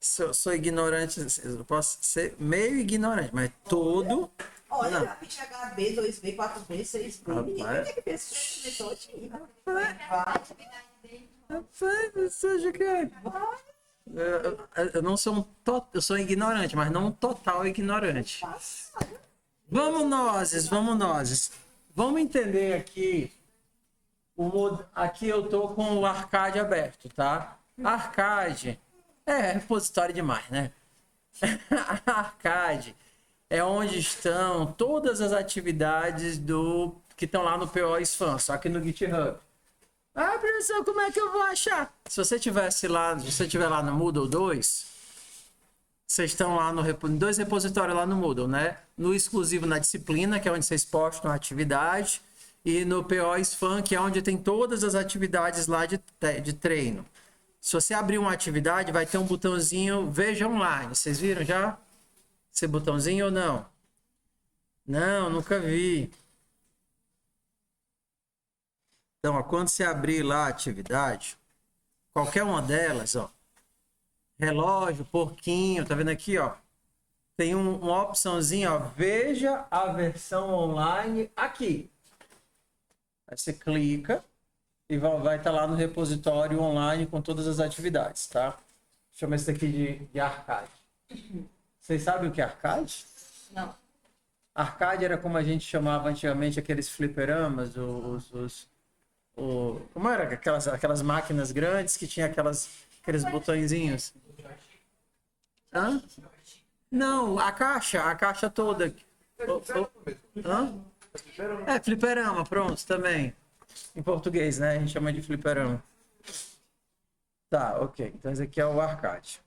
Sou ignorante, eu posso ser meio ignorante, mas todo... Olha, não. grafite HB, 2B, 4B, 6B, ninguém vai ter que ver esse metodinho. Rapaz, você acha que é? Eu não sou eu sou ignorante, mas não um total ignorante. Vamos nós. Vamos entender aqui. Aqui eu tô com o Arcade aberto, tá? Arcade é repositório demais, né? Arcade é onde estão todas as atividades que estão lá no PO Sfan, só que no GitHub. Ah, professor, como é que eu vou achar? Se você estiver lá no Moodle 2, vocês estão lá em 2 repositórios lá no Moodle, né? No exclusivo na disciplina, que é onde vocês postam a atividade, e no PO Sfan, que é onde tem todas as atividades lá de treino. Se você abrir uma atividade, vai ter um botãozinho Veja Online. Vocês viram já? Esse botãozinho ou não? Não, nunca vi. Então, ó, quando você abrir lá a atividade, qualquer uma delas, ó, relógio, porquinho, tá vendo aqui, ó? Tem uma opçãozinha, ó, veja a versão online aqui. Aí você clica e vai estar lá no repositório online com todas as atividades, tá? Chama esse daqui de arcade. Vocês sabem o que é arcade? Não. Arcade era como a gente chamava antigamente aqueles fliperamas, como era? Aquelas máquinas grandes que tinha aqueles botõezinhos. Hã? Não, a caixa toda. Hã? É, fliperama, pronto, também. Em português, né? A gente chama de fliperama. Tá, ok. Então esse aqui é o arcade.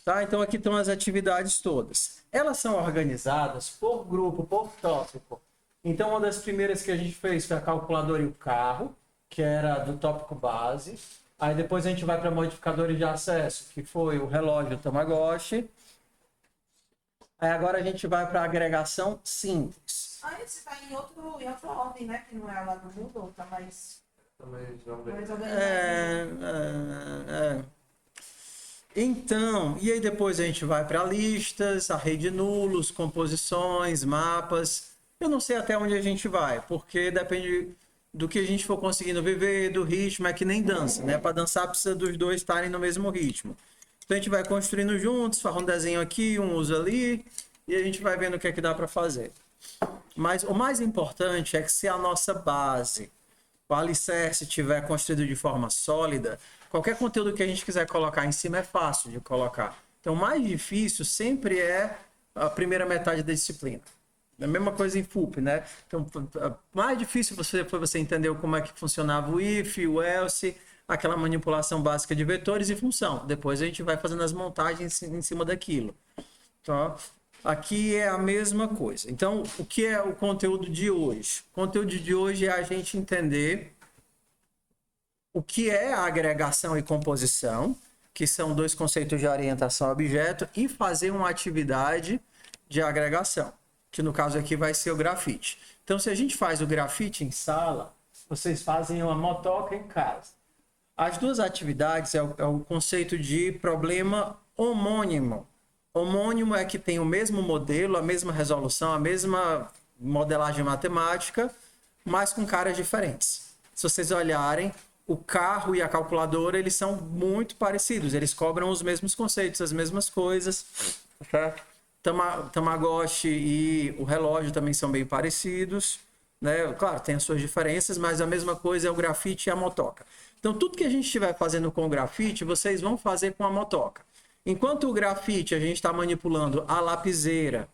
Tá? Então aqui estão as atividades todas. Elas são organizadas por grupo, por tópico. Então uma das primeiras que a gente fez foi a calculadora e o carro, que era do tópico base. Aí depois a gente vai para modificadores de acesso, que foi o relógio do Tamagotchi. Aí agora a gente vai para agregação simples. Ah, esse tá em outra ordem, né? Que não é lá do Moodle, tá mais organizado. Então, e aí depois a gente vai para listas, array de nulos, composições, mapas. Eu não sei até onde a gente vai, porque depende do que a gente for conseguindo viver, do ritmo, é que nem dança, né? Para dançar precisa dos dois estarem no mesmo ritmo. Então a gente vai construindo juntos, faz um desenho aqui, um usa ali, e a gente vai vendo o que é que dá para fazer. Mas o mais importante é que se a nossa base, o alicerce estiver construído de forma sólida, qualquer conteúdo que a gente quiser colocar em cima é fácil de colocar. Então o mais difícil sempre é a primeira metade da disciplina. É a mesma coisa em FUP, né? Então, mais difícil foi você entender como é que funcionava o if, o else, aquela manipulação básica de vetores e função. Depois a gente vai fazendo as montagens em cima daquilo. Então, aqui é a mesma coisa. Então, o que é o conteúdo de hoje? O conteúdo de hoje é a gente entender o que é a agregação e composição, que são dois conceitos de orientação a objeto, e fazer uma atividade de agregação, que no caso aqui vai ser o grafite. Então, se a gente faz o grafite em sala, vocês fazem uma motoca em casa. As duas atividades é o conceito de problema homônimo. Homônimo é que tem o mesmo modelo, a mesma resolução, a mesma modelagem matemática, mas com caras diferentes. Se vocês olharem, o carro e a calculadora, eles são muito parecidos. Eles cobram os mesmos conceitos, as mesmas coisas. Certo? Tamagotchi e o relógio também são bem parecidos, né? Claro, tem as suas diferenças, mas a mesma coisa é o grafite e a motoca. Então, tudo que a gente estiver fazendo com o grafite, vocês vão fazer com a motoca. Enquanto o grafite, a gente está manipulando a lapiseira,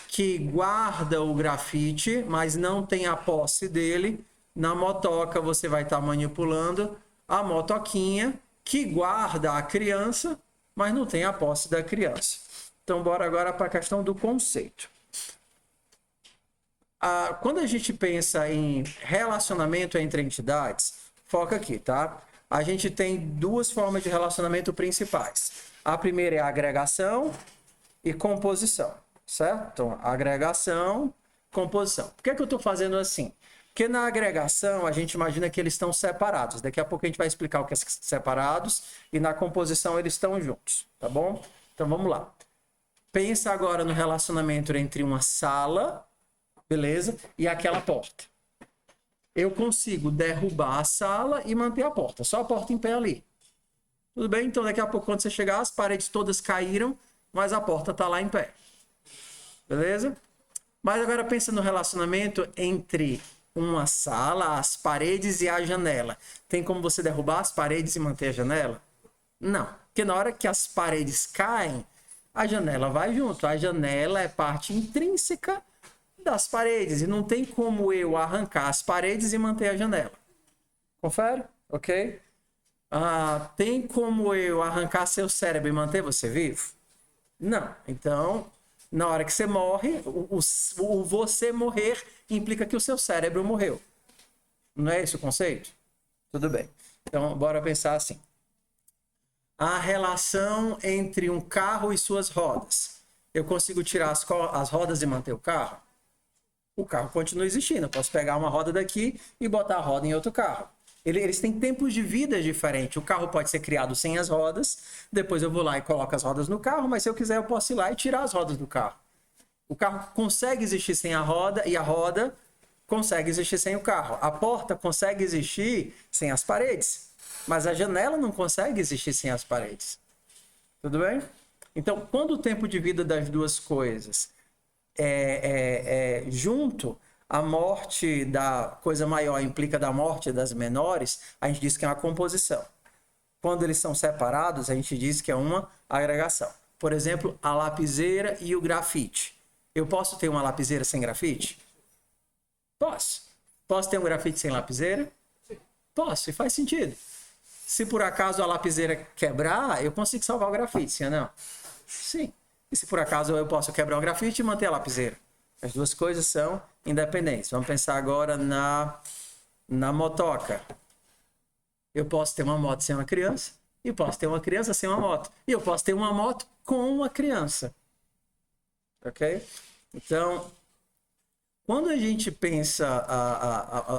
que guarda o grafite, mas não tem a posse dele. Na motoca, você vai estar manipulando a motoquinha, que guarda a criança, mas não tem a posse da criança. Então, bora agora para a questão do conceito. Quando a gente pensa em relacionamento entre entidades, foca aqui, tá? A gente tem duas formas de relacionamento principais. A primeira é a agregação e composição, certo? Então, agregação, composição. Por que eu estou fazendo assim? Porque na agregação, a gente imagina que eles estão separados. Daqui a pouco a gente vai explicar o que é separados. E na composição, eles estão juntos. Tá bom? Então, vamos lá. Pensa agora no relacionamento entre uma sala, beleza? E aquela porta. Eu consigo derrubar a sala e manter a porta. Só a porta em pé ali. Tudo bem? Então, daqui a pouco, quando você chegar, as paredes todas caíram, mas a porta está lá em pé. Beleza? Mas agora pensa no relacionamento entre uma sala, as paredes e a janela. Tem como você derrubar as paredes e manter a janela? Não. Porque na hora que as paredes caem, a janela vai junto. A janela é parte intrínseca das paredes. E não tem como eu arrancar as paredes e manter a janela. Confere? Ok? Tem como eu arrancar seu cérebro e manter você vivo? Não. Então, na hora que você morre, o você morrer implica que o seu cérebro morreu. Não é esse o conceito? Tudo bem. Então, bora pensar assim. A relação entre um carro e suas rodas. Eu consigo tirar as rodas e manter o carro? O carro continua existindo. Eu posso pegar uma roda daqui e botar a roda em outro carro. Eles têm tempos de vida diferentes. O carro pode ser criado sem as rodas. Depois eu vou lá e coloco as rodas no carro. Mas se eu quiser, eu posso ir lá e tirar as rodas do carro. O carro consegue existir sem a roda e a roda consegue existir sem o carro. A porta consegue existir sem as paredes. Mas a janela não consegue existir sem as paredes. Tudo bem? Então, quando o tempo de vida das duas coisas junto, a morte da coisa maior implica da morte das menores, a gente diz que é uma composição. Quando eles são separados, a gente diz que é uma agregação. Por exemplo, a lapiseira e o grafite. Eu posso ter uma lapiseira sem grafite? Posso. Posso ter um grafite sem lapiseira? Posso, e faz sentido. Se por acaso a lapiseira quebrar, eu consigo salvar o grafite, sim ou não? Sim. E se por acaso eu posso quebrar o grafite e manter a lapiseira? As duas coisas são independentes. Vamos pensar agora na motoca. Eu posso ter uma moto sem uma criança e posso ter uma criança sem uma moto. E eu posso ter uma moto com uma criança. Ok? Então, quando a gente pensa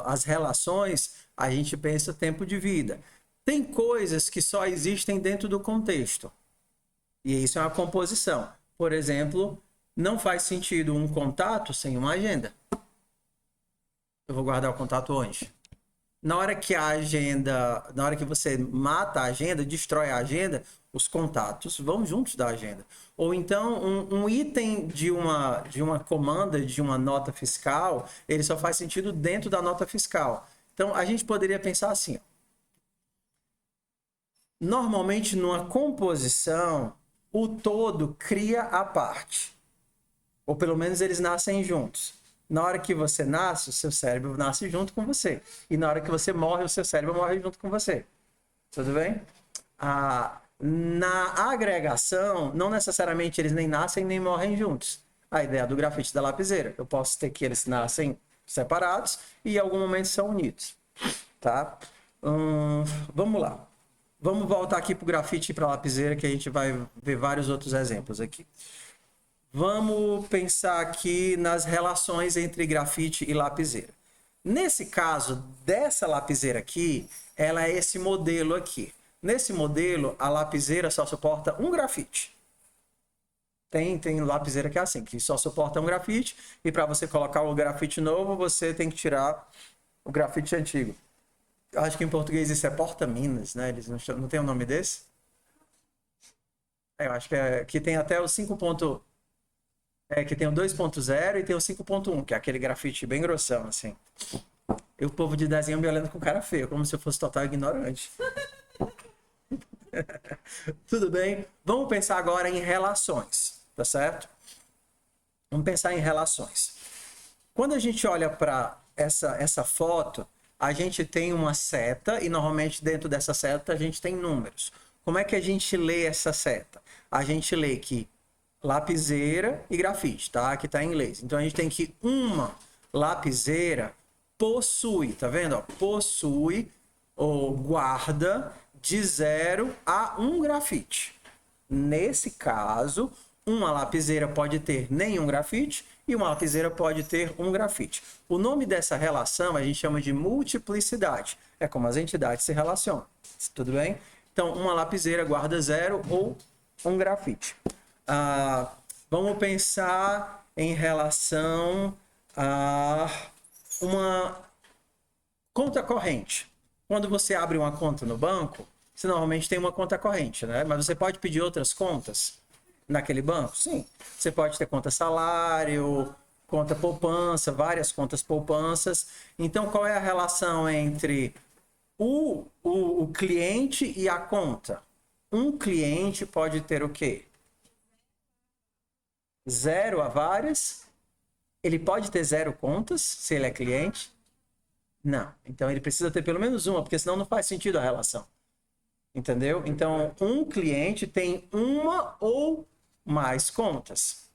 as relações, a gente pensa tempo de vida. Tem coisas que só existem dentro do contexto. E isso é uma composição. Por exemplo, não faz sentido um contato sem uma agenda. Eu vou guardar o contato onde? Na hora que você mata a agenda, destrói a agenda, os contatos vão juntos da agenda. Ou então, um item de uma comanda, de uma nota fiscal, ele só faz sentido dentro da nota fiscal. Então, a gente poderia pensar assim. Normalmente, numa composição, o todo cria a parte. Ou pelo menos eles nascem juntos. Na hora que você nasce, o seu cérebro nasce junto com você. E na hora que você morre, o seu cérebro morre junto com você. Tudo bem? Na agregação, não necessariamente eles nem nascem nem morrem juntos. A ideia do grafite da lapiseira. Eu posso ter que eles nascem separados e em algum momento são unidos. Tá? Vamos lá. Vamos voltar aqui para o grafite e para a lapiseira, que a gente vai ver vários outros exemplos aqui. Vamos pensar aqui nas relações entre grafite e lapiseira. Nesse caso, dessa lapiseira aqui, ela é esse modelo aqui. Nesse modelo, a lapiseira só suporta um grafite. Tem lapiseira que é assim, que só suporta um grafite, e para você colocar o grafite novo, você tem que tirar o grafite antigo. Acho que em português isso é porta-minas, né? Eles não tem o nome desse? Eu acho que tem até o 5. Que tem o 2.0 e tem o 5.1, que é aquele grafite bem grossão, assim. E o povo de desenho me olhando com cara feia, como se eu fosse total ignorante. Tudo bem? Vamos pensar agora em relações, tá certo? Vamos pensar em relações. Quando a gente olha para essa foto, a gente tem uma seta e normalmente dentro dessa seta a gente tem números. Como é que a gente lê essa seta? A gente lê que lapiseira e grafite, tá? Aqui tá em inglês. Então a gente tem que uma lapiseira possui, tá vendo? Ó, possui ou guarda de 0 a 1 grafite. Nesse caso, uma lapiseira pode ter nenhum grafite e uma lapiseira pode ter um grafite. O nome dessa relação a gente chama de multiplicidade. É como as entidades se relacionam. Tudo bem? Então, uma lapiseira guarda 0 ou um grafite. Vamos pensar em relação a uma conta corrente. Quando você abre uma conta no banco, você normalmente tem uma conta corrente, né? Mas você pode pedir outras contas naquele banco? Sim. Você pode ter conta salário, conta poupança, várias contas poupanças. Então, qual é a relação entre o cliente e a conta? Um cliente pode ter o quê? 0 a várias. Ele pode ter 0 contas, se ele é cliente? Não. Então, ele precisa ter pelo menos uma, porque senão não faz sentido a relação. Entendeu? Então, um cliente tem uma ou mais contas.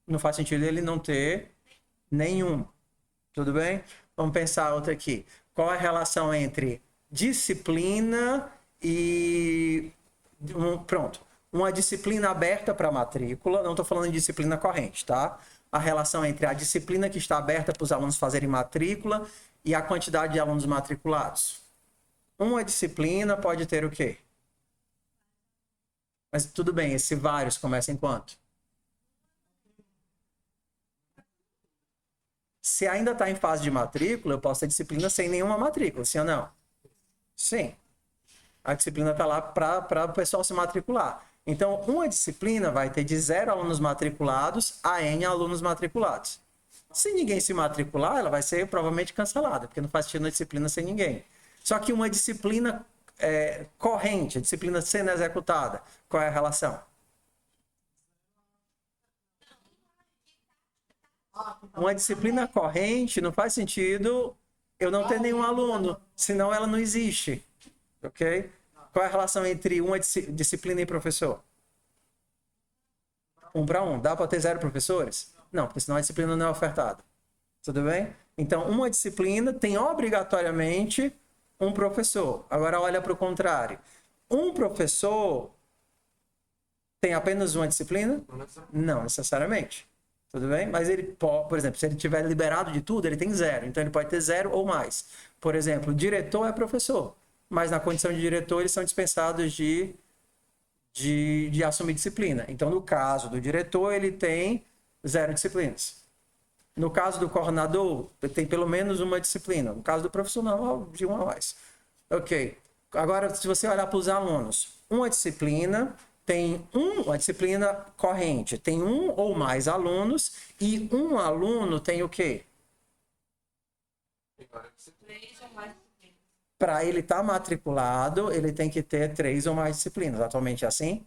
Não faz sentido ele não ter nenhuma. Tudo bem? Vamos pensar outra aqui. Qual é a relação entre disciplina e... Pronto. Uma disciplina aberta para matrícula. Não estou falando de disciplina corrente, tá? A relação entre a disciplina que está aberta para os alunos fazerem matrícula e a quantidade de alunos matriculados. Uma disciplina pode ter o quê? Mas tudo bem, esse vários começa em quanto? Se ainda está em fase de matrícula, eu posso ter disciplina sem nenhuma matrícula, sim ou não? Sim. A disciplina está lá para o pessoal se matricular. Então, uma disciplina vai ter de 0 alunos matriculados a N alunos matriculados. Se ninguém se matricular, ela vai ser provavelmente cancelada, porque não faz sentido uma disciplina sem ninguém. Só que uma disciplina corrente, a disciplina sendo executada, qual é a relação? Uma disciplina corrente não faz sentido eu não ter nenhum aluno, senão ela não existe. Ok? Qual é a relação entre uma disciplina e professor? 1 para 1. Dá para ter 0 professores? Não, porque senão a disciplina não é ofertada. Tudo bem? Então, uma disciplina tem obrigatoriamente um professor. Agora, olha para o contrário. Um professor tem apenas uma disciplina? Não necessariamente. Tudo bem? Mas ele pode, por exemplo, se ele tiver liberado de tudo, ele tem 0. Então, ele pode ter 0 ou mais. Por exemplo, o diretor é professor. Mas na condição de diretor, eles são dispensados de assumir disciplina. Então, no caso do diretor, ele tem 0 disciplinas. No caso do coordenador, ele tem pelo menos uma disciplina. No caso do profissional, de uma a mais. Ok. Agora, se você olhar para os alunos, uma disciplina tem uma disciplina corrente, tem 1 ou mais alunos, e um aluno tem o quê? 3 ou mais. Para ele estar matriculado, ele tem que ter 3 ou mais disciplinas. Atualmente é assim?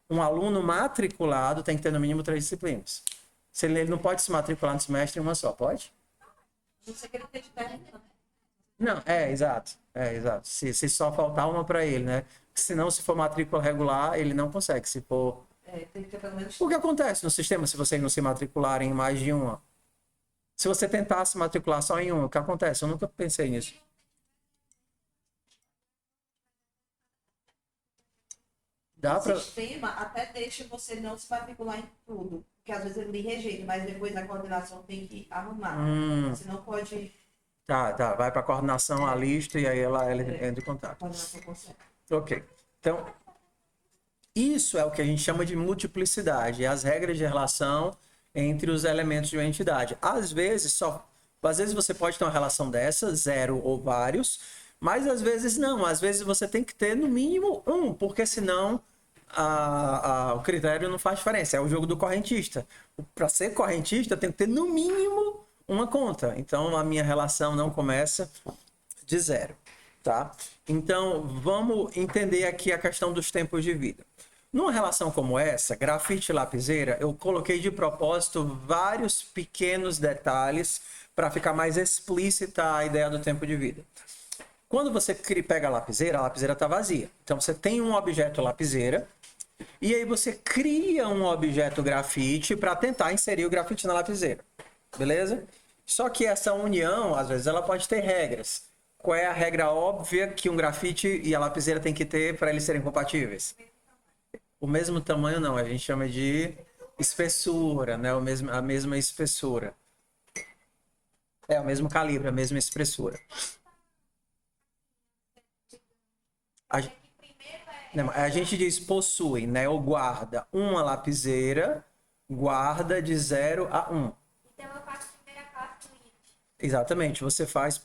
Um aluno matriculado tem que ter no mínimo 3 disciplinas. Se ele não pode se matricular no semestre em uma só, pode? Não sei que ele tem de terminar. Não, exato. Exato. Se só faltar uma para ele, né? Senão, se for matrícula regular, ele não consegue. Se for... tem que ter pelo menos... O que acontece no sistema se vocês não se matricularem em mais de uma? Se você tentar se matricular só em uma, o que acontece? Eu nunca pensei nisso. O sistema até deixa você não se matricular em tudo, porque às vezes ele me rejeita, mas depois a coordenação tem que arrumar. Você não pode... Tá, vai para a coordenação, a lista, e aí ela entra em contato. A coordenação consegue. Ok. Então, isso é o que a gente chama de multiplicidade, as regras de relação entre os elementos de uma entidade. Às vezes você pode ter uma relação dessa, 0 ou vários, mas às vezes não. Às vezes você tem que ter no mínimo 1, porque senão o critério não faz diferença. É o jogo do correntista. Para ser correntista, tem que ter no mínimo uma conta. Então, a minha relação não começa de 0. Tá? Então, vamos entender aqui a questão dos tempos de vida. Numa relação como essa, grafite e lapiseira, eu coloquei de propósito vários pequenos detalhes para ficar mais explícita a ideia do tempo de vida. Quando você pega a lapiseira está vazia. Então, você tem um objeto lapiseira e aí você cria um objeto grafite para tentar inserir o grafite na lapiseira. Beleza? Só que essa união, às vezes, ela pode ter regras. Qual é a regra óbvia que um grafite e a lapiseira tem que ter para eles serem compatíveis? O mesmo tamanho não, a gente chama de espessura, né? A mesma espessura. É o mesmo calibre, a mesma espessura. A, não, a gente diz possui, né? Ou guarda uma lapiseira, guarda de 0 a 1. Então eu faço a primeira classe do índice. Exatamente, você faz.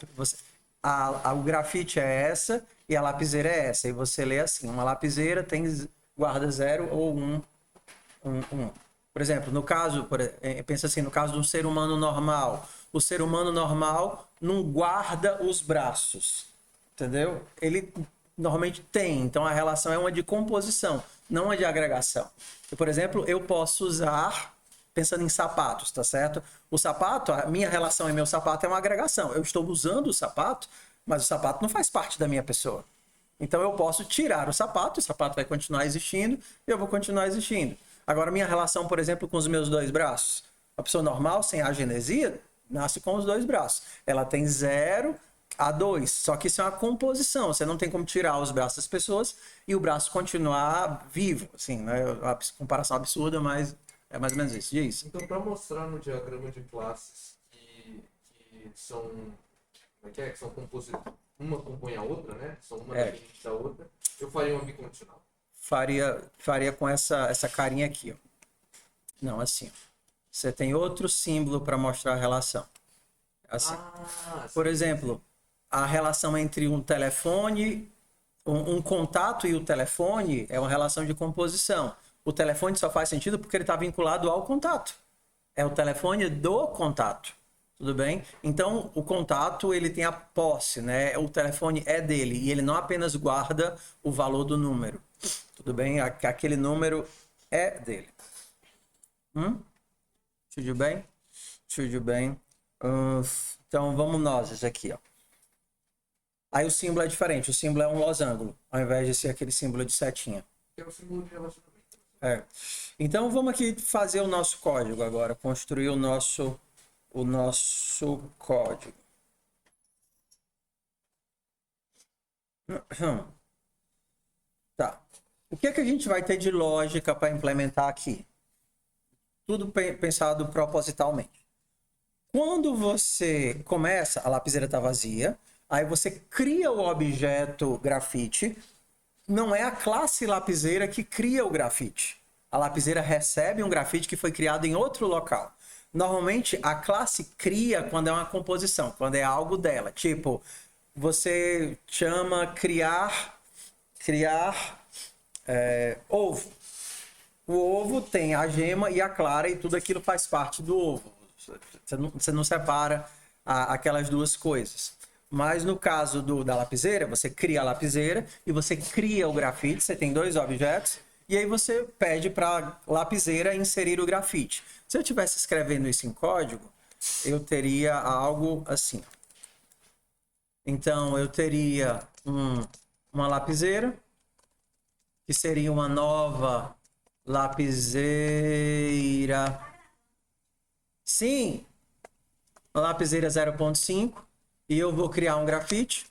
O grafite é essa e a lapiseira é essa. E você lê assim: uma lapiseira tem guarda 0 ou 1. Por exemplo, no caso, pensa assim, no caso de um ser humano normal. O ser humano normal não guarda os braços, entendeu? Ele normalmente tem, então a relação é uma de composição, não uma de agregação. Por exemplo, eu posso usar, pensando em sapatos, tá certo? O sapato, a minha relação em meu sapato é uma agregação. Eu estou usando o sapato, mas o sapato não faz parte da minha pessoa. Então eu posso tirar o sapato vai continuar existindo e eu vou continuar existindo. Agora, minha relação, por exemplo, com os meus 2 braços. A pessoa normal, sem agenesia, nasce com os 2 braços. Ela tem 0 a 2. Só que isso é uma composição. Você não tem como tirar os braços das pessoas e o braço continuar vivo. Assim, né? Uma comparação absurda, mas é mais ou menos isso. Diz. Então, para mostrar no diagrama de classes que são... Como é que é? Que são composições. Uma compõe a outra, né? São uma dependente da outra. Eu faria uma bicondicional. Faria com essa carinha aqui, ó. Não, assim. Você tem outro símbolo para mostrar a relação. Assim. Por exemplo, a relação entre um telefone, um contato e o telefone é uma relação de composição. O telefone só faz sentido porque ele está vinculado ao contato. É o telefone do contato. Tudo bem? Então, o contato, ele tem a posse, né? O telefone é dele e ele não apenas guarda o valor do número. Tudo bem? Aquele número é dele. Tudo bem? Tudo bem. Então, vamos nós aqui, ó. Aí o símbolo é diferente. O símbolo é um losango, ao invés de ser aquele símbolo de setinha. É o símbolo de relacionamento. É. Então, vamos aqui fazer o nosso código agora. Construir o nosso código. Tá. O que é que a gente vai ter de lógica para implementar aqui? Tudo pensado propositalmente. Quando você começa, a lapiseira está vazia, aí você cria o objeto grafite, não é a classe lapiseira que cria o grafite. A lapiseira recebe um grafite que foi criado em outro local. Normalmente, a classe cria quando é uma composição, quando é algo dela. Tipo, você chama criar ovo. O ovo tem a gema e a clara e tudo aquilo faz parte do ovo. Você não separa aquelas duas coisas. Mas no caso da lapiseira, você cria a lapiseira e você cria o grafite. Você tem 2 objetos. E aí você pede para a lapiseira inserir o grafite. Se eu estivesse escrevendo isso em código, eu teria algo assim. Então, eu teria uma lapiseira, que seria uma nova lapiseira. Sim, uma lapiseira 0.5. E eu vou criar um grafite.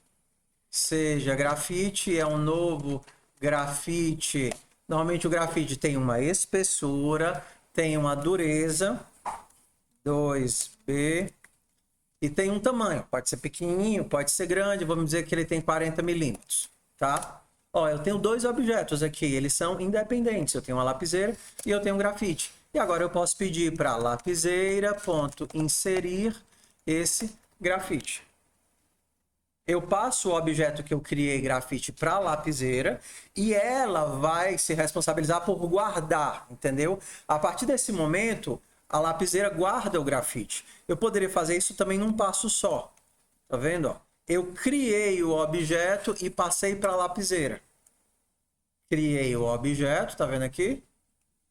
Seja grafite, é um novo grafite. Normalmente o grafite tem uma espessura, tem uma dureza, 2B, e tem um tamanho. Pode ser pequenininho, pode ser grande, vamos dizer que ele tem 40 milímetros, tá? Ó, eu tenho 2 objetos aqui, eles são independentes. Eu tenho uma lapiseira e eu tenho um grafite. E agora eu posso pedir para lapiseira.inserir esse grafite. Eu passo o objeto que eu criei grafite para a lapiseira e ela vai se responsabilizar por guardar, entendeu? A partir desse momento, a lapiseira guarda o grafite. Eu poderia fazer isso também num passo só. Tá vendo? Ó? Eu criei o objeto e passei para a lapiseira. Criei o objeto, tá vendo aqui?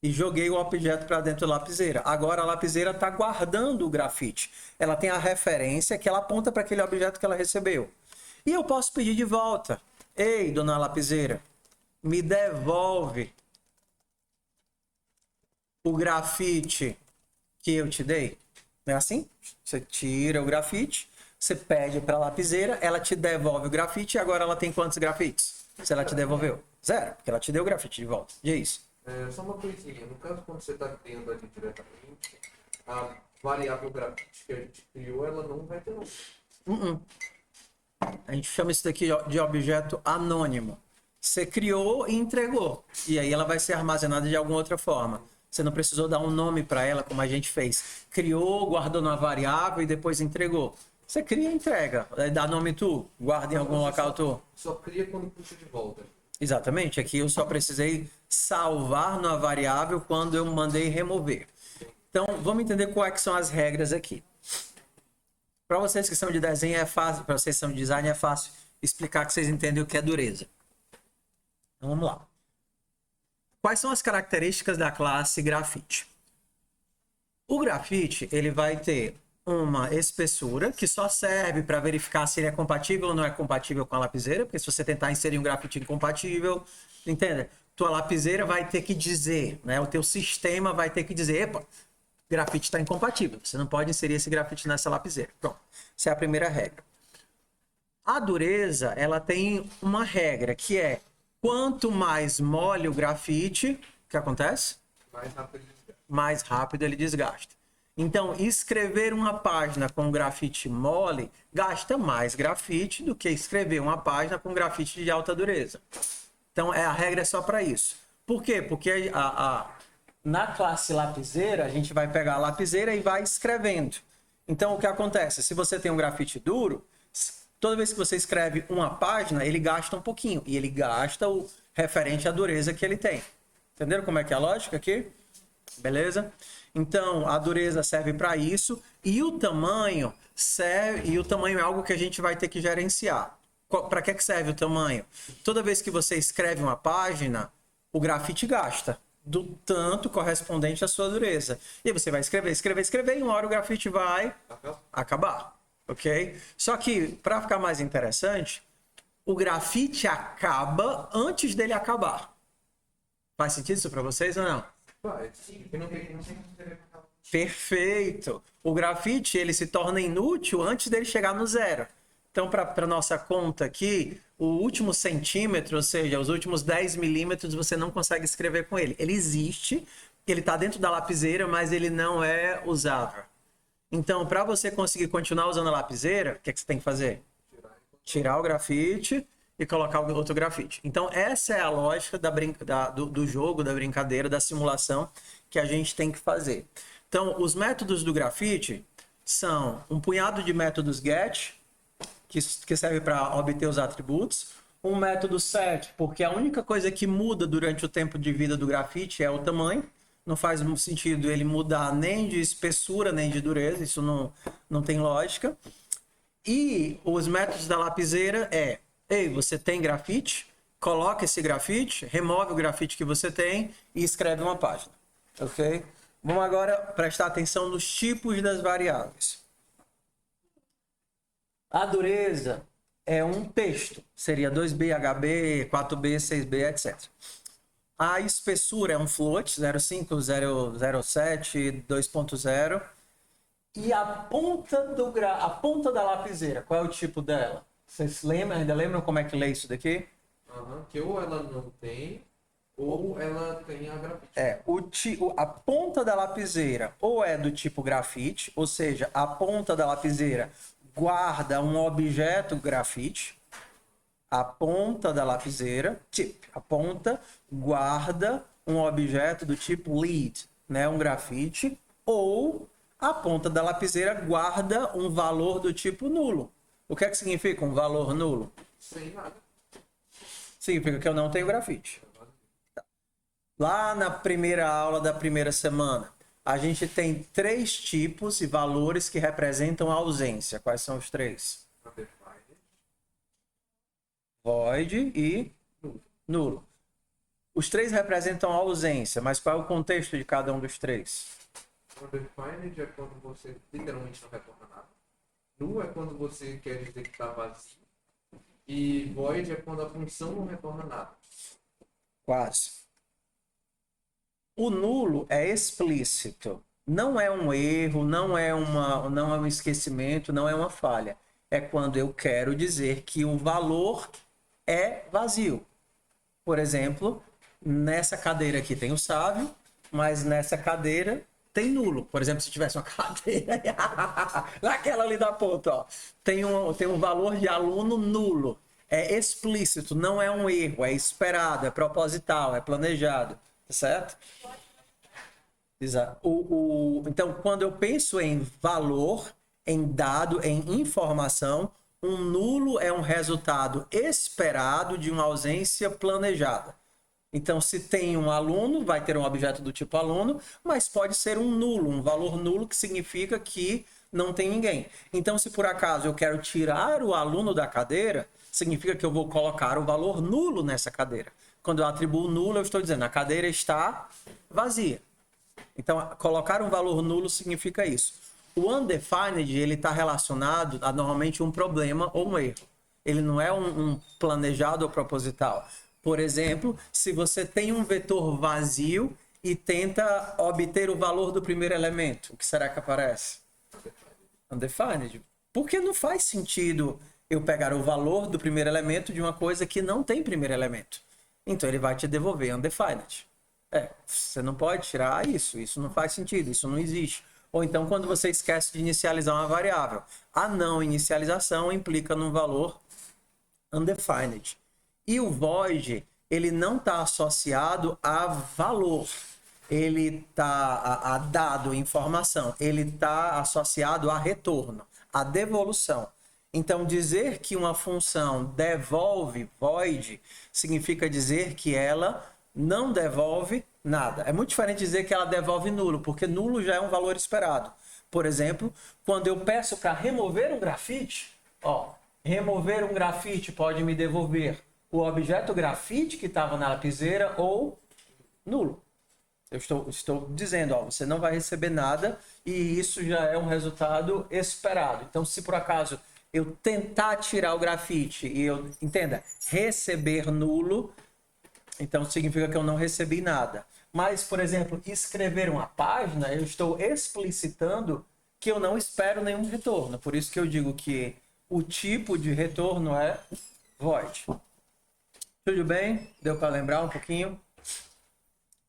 E joguei o objeto para dentro da lapiseira. Agora a lapiseira está guardando o grafite. Ela tem a referência que ela aponta para aquele objeto que ela recebeu. E eu posso pedir de volta. Ei, dona lapiseira, me devolve o grafite que eu te dei. Não é assim? Você tira o grafite, você pede para a lapiseira, ela te devolve o grafite e agora ela tem quantos grafites? Se ela te devolveu? 0, porque ela te deu o grafite de volta. E é isso. Só uma coisinha. No caso, quando você está criando ali diretamente, a variável grafite que a gente criou, ela não vai ter nome. A gente chama isso daqui de objeto anônimo. Você criou e entregou. E aí ela vai ser armazenada de alguma outra forma. Você não precisou dar um nome para ela, como a gente fez. Criou, guardou numa variável e depois entregou. Você cria e entrega. Dá nome tu, guarda em algum local tu. Só cria quando puxa de volta. Exatamente. Aqui eu só precisei salvar numa variável quando eu mandei remover. Então, vamos entender quais que são as regras aqui. Para vocês que são de desenho é fácil, para vocês que são de design é fácil explicar que vocês entendem o que é dureza. Então, vamos lá. Quais são as características da classe grafite? O grafite, ele vai ter uma espessura que só serve para verificar se ele é compatível ou não é compatível com a lapiseira, porque se você tentar inserir um grafite incompatível, entende? Tua lapiseira vai ter que dizer, né? O teu sistema vai ter que dizer, epa, grafite está incompatível, você não pode inserir esse grafite nessa lapiseira. Pronto, essa é a primeira regra. A dureza, ela tem uma regra, que é quanto mais mole o grafite, o que acontece? Mais rápido ele desgasta. Então, escrever uma página com grafite mole gasta mais grafite do que escrever uma página com grafite de alta dureza. Então, a regra é só para isso. Por quê? Porque na classe lapiseira, a gente vai pegar a lapiseira e vai escrevendo. Então, o que acontece? Se você tem um grafite duro, toda vez que você escreve uma página, ele gasta um pouquinho. E ele gasta o referente à dureza que ele tem. Entenderam como é que é a lógica aqui? Beleza? Então, a dureza serve para isso. E o tamanho serve. E o tamanho é algo que a gente vai ter que gerenciar. Para que serve o tamanho? Toda vez que você escreve uma página, o grafite gasta do tanto correspondente à sua dureza. E você vai escrever, escrever, escrever, e uma hora o grafite vai acabar. Ok? Só que, para ficar mais interessante, o grafite acaba antes dele acabar. Faz sentido isso para vocês ou não? Perfeito! O grafite ele se torna inútil antes dele chegar no zero. Então, para nossa conta aqui, o último centímetro, ou seja, os últimos 10 milímetros, você não consegue escrever com ele. Ele existe, ele está dentro da lapiseira, mas ele não é usável. Então, para você conseguir continuar usando a lapiseira, o que você tem que fazer? Tirar o grafite e colocar outro grafite. Então, essa é a lógica do jogo, da brincadeira, da simulação que a gente tem que fazer. Então, os métodos do grafite são um punhado de métodos get, que serve para obter os atributos. Um método set, porque a única coisa que muda durante o tempo de vida do grafite é o tamanho. Não faz sentido ele mudar nem de espessura, nem de dureza. Isso não tem lógica. E os métodos da lapiseira ei, você tem grafite? Coloca esse grafite, remove o grafite que você tem e escreve uma página. Ok? Vamos agora prestar atenção nos tipos das variáveis. A dureza é um texto. Seria 2B, HB, 4B, 6B, etc. A espessura é um float, 0,5, 0,07, 2,0. E a ponta da lapiseira, qual é o tipo dela? Vocês ainda lembram como é que lê isso daqui? Que ou ela não tem, ou ela tem a grafite. A ponta da lapiseira ou é do tipo grafite, ou seja, a ponta da lapiseira guarda um objeto grafite. A ponta da lapiseira, a ponta guarda um objeto do tipo lead, né, um grafite, ou a ponta da lapiseira guarda um valor do tipo nulo. O que é que significa um valor nulo? Sem nada. Significa que eu não tenho grafite. Lá na primeira aula da primeira semana, a gente tem 3 tipos e valores que representam a ausência. Quais são os 3? Void e nulo. Os 3 representam a ausência, mas qual é o contexto de cada um dos 3? Undefined é quando você literalmente não retorna nada. Null é quando você quer dizer que está vazio. E void é quando a função não retorna nada. Quase. O nulo é explícito. Não é um erro, não é um esquecimento, não é uma falha. É quando eu quero dizer que o valor é vazio. Por exemplo, nessa cadeira aqui tem o sábio, mas nessa cadeira tem nulo. Por exemplo, se tivesse uma cadeira naquela ali da ponta, ó, tem um valor de aluno nulo. É explícito, não é um erro, é esperado, é proposital, é planejado, tá certo? Exato. Então, quando eu penso em valor, em dado, em informação, um nulo é um resultado esperado de uma ausência planejada. Então, se tem um aluno, vai ter um objeto do tipo aluno, mas pode ser um nulo, um valor nulo, que significa que não tem ninguém. Então, se por acaso eu quero tirar o aluno da cadeira, significa que eu vou colocar o valor nulo nessa cadeira. Quando eu atribuo nulo, eu estou dizendo a cadeira está vazia. Então, colocar um valor nulo significa isso. O undefined, ele está relacionado a normalmente um problema ou um erro. Ele não é um planejado ou proposital. Por exemplo, se você tem um vetor vazio e tenta obter o valor do primeiro elemento, o que será que aparece? Undefined. Porque não faz sentido eu pegar o valor do primeiro elemento de uma coisa que não tem primeiro elemento. Então ele vai te devolver undefined. Você não pode tirar isso não faz sentido, isso não existe. Ou então quando você esquece de inicializar uma variável. A não inicialização implica num valor undefined. E o void, ele não está associado a valor. Ele está a dado, informação. Ele está associado a retorno, a devolução. Então, dizer que uma função devolve void significa dizer que ela não devolve nada. É muito diferente dizer que ela devolve nulo, porque nulo já é um valor esperado. Por exemplo, quando eu peço para remover um grafite, remover um grafite pode me devolver o objeto grafite que estava na lapiseira ou nulo. Eu estou dizendo, você não vai receber nada e isso já é um resultado esperado. Então, se por acaso eu tentar tirar o grafite e eu, entenda, receber nulo, então significa que eu não recebi nada. Mas, por exemplo, escrever uma página, eu estou explicitando que eu não espero nenhum retorno. Por isso que eu digo que o tipo de retorno é void. Tudo bem? Deu para lembrar um pouquinho?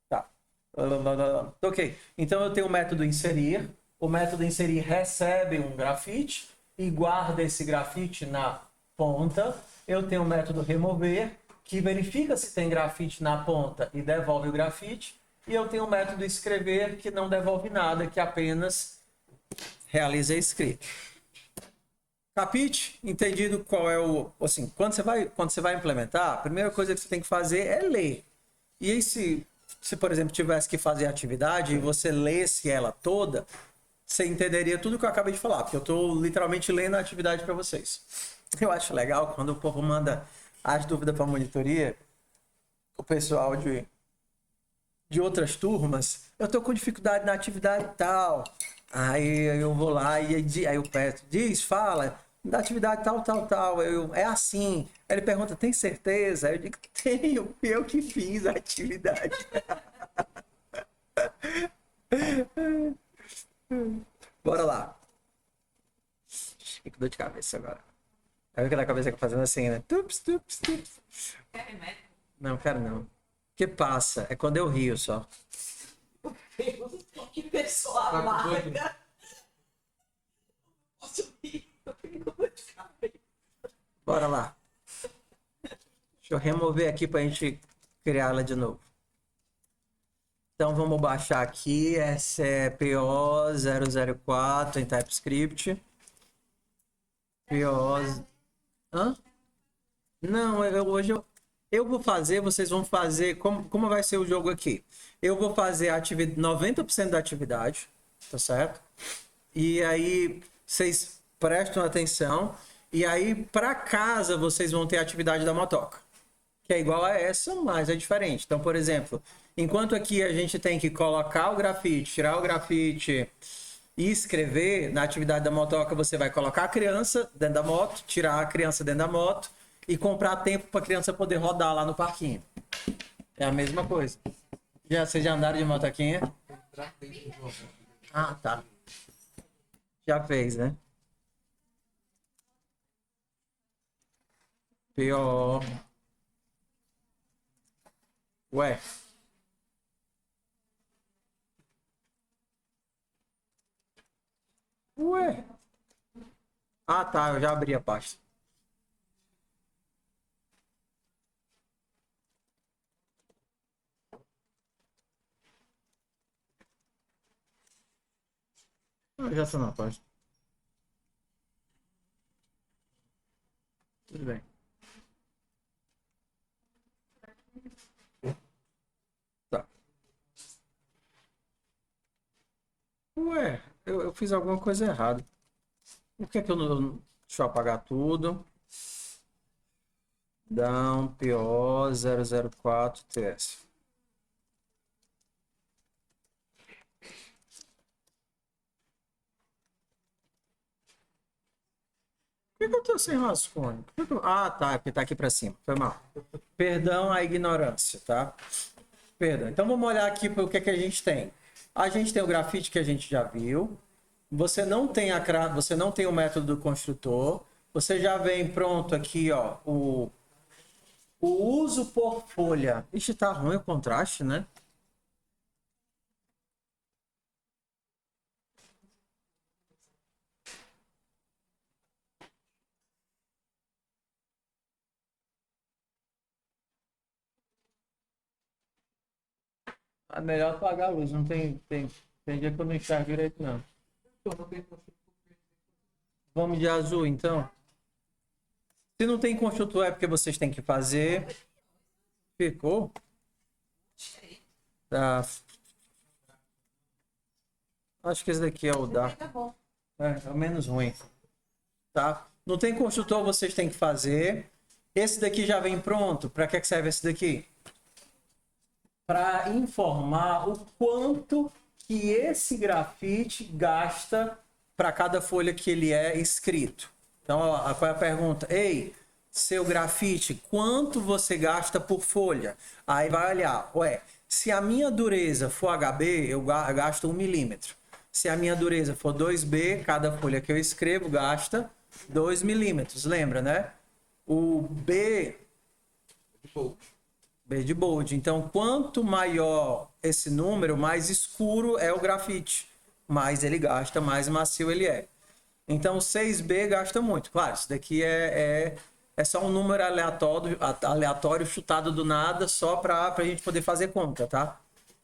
Tá. Ok. Então eu tenho o método inserir. O método inserir recebe um grafite e guarda esse grafite na ponta. Eu tenho o método remover, que verifica se tem grafite na ponta e devolve o grafite. E eu tenho o método escrever, que não devolve nada, que apenas realiza a escrita. Capite? Entendido qual é o... Assim, quando você vai implementar, a primeira coisa que você tem que fazer é ler. E aí, se por exemplo, tivesse que fazer a atividade e você lesse ela toda, você entenderia tudo que eu acabei de falar, porque eu estou literalmente lendo a atividade para vocês. Eu acho legal quando o povo manda as dúvidas para a monitoria, o pessoal de outras turmas, eu estou com dificuldade na atividade e tal. Aí eu vou lá e aí eu peço, fala, da atividade tal. É assim. Aí ele pergunta, tem certeza? Aí eu digo, tenho, eu que fiz a atividade. Bora lá. Fico com dor de cabeça agora. Aí aquela cabeça que fazendo assim, né? Tups. Quer remédio? Não, quero não. O que passa? É quando eu rio só. Que pessoa Tá com dor de- amarga. Posso rir? Eu fico com dor de cabeça. Bora lá. Deixa eu remover aqui pra gente criar ela de novo. Então vamos baixar aqui. Essa é PO004 em TypeScript. PO... Hã? Não, hoje eu vou fazer, vocês vão fazer... Como vai ser o jogo aqui? Eu vou fazer 90% da atividade, tá certo? E aí vocês prestam atenção. E aí para casa vocês vão ter a atividade da motoca, que é igual a essa, mas é diferente. Então, por exemplo, enquanto aqui a gente tem que colocar o grafite, tirar o grafite e escrever, na atividade da motoca você vai colocar a criança dentro da moto, tirar a criança dentro da moto e comprar tempo para a criança poder rodar lá no parquinho. É a mesma coisa. Vocês já andaram de motoquinha? Ah, tá. Já fez, né? PO Ué. Ué. Ah, tá. Eu já abri a pasta. Eu já estou na pasta. Tudo bem. Tá. Ué, eu fiz alguma coisa errada. Por que que eu não... Deixa eu apagar tudo. Down PO 004 TS. Por que que eu tô sem rascunho? Ah, tá, porque tá aqui pra cima. Foi mal. Perdão a ignorância, tá? Perdão. Então vamos olhar aqui para o que é que a gente tem. A gente tem o grafite que a gente já viu. Você não tem você não tem o método do construtor. Você já vem pronto aqui, ó, o uso por folha. Ixi, tá ruim o contraste, né? É melhor apagar a luz. Não tem dia que eu não enxergo direito, não. Vamos de azul, então. Se não tem construtor, é porque vocês têm que fazer. Ficou? Tá. Acho que esse daqui é o da. Tá bom. É o menos ruim. Tá? Não tem construtor, vocês têm que fazer. Esse daqui já vem pronto. Para que serve esse daqui? Para informar o quanto que esse grafite gasta para cada folha que ele é escrito. Então, ó, qual é a pergunta? Ei, seu grafite, quanto você gasta por folha? Aí vai olhar, ué, se a minha dureza for HB, eu gasto 1 milímetro. Se a minha dureza for 2B, cada folha que eu escrevo gasta 2 milímetros. Lembra, né? O B... B de bold. Então, quanto maior esse número, mais escuro é o grafite. Mais ele gasta, mais macio ele é. Então, 6B gasta muito. Claro, isso daqui é só um número aleatório chutado do nada, só para a gente poder fazer conta, tá?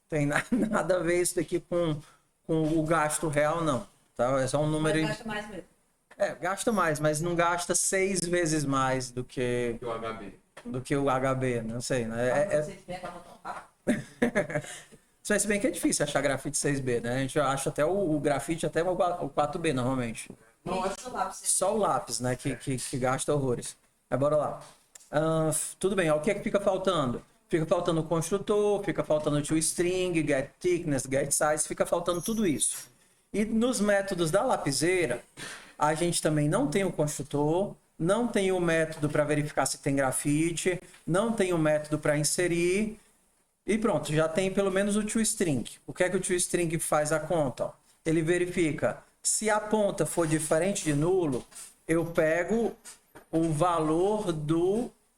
Tem nada a ver isso daqui com o gasto real, não. Tá? É só um número... Mas gasta mais mesmo. Gasta mais, mas não gasta 6 vezes mais do que o HB. Do que o HB, não sei, né? Se bem que é difícil achar grafite 6B, né? A gente acha até o grafite até o 4B normalmente. Não, só o lápis, né? Que gasta horrores. Mas bora lá. Tudo bem, ó, o que é que fica faltando? Fica faltando o construtor, fica faltando o toString, get thickness, get size, fica faltando tudo isso. E nos métodos da lapiseira, a gente também não tem o construtor, não tem o método para verificar se tem grafite, não tem o método para inserir, e pronto, já tem pelo menos o toString. O que é que o toString faz a conta? Ó? Ele verifica se a ponta for diferente de nulo, eu pego o valor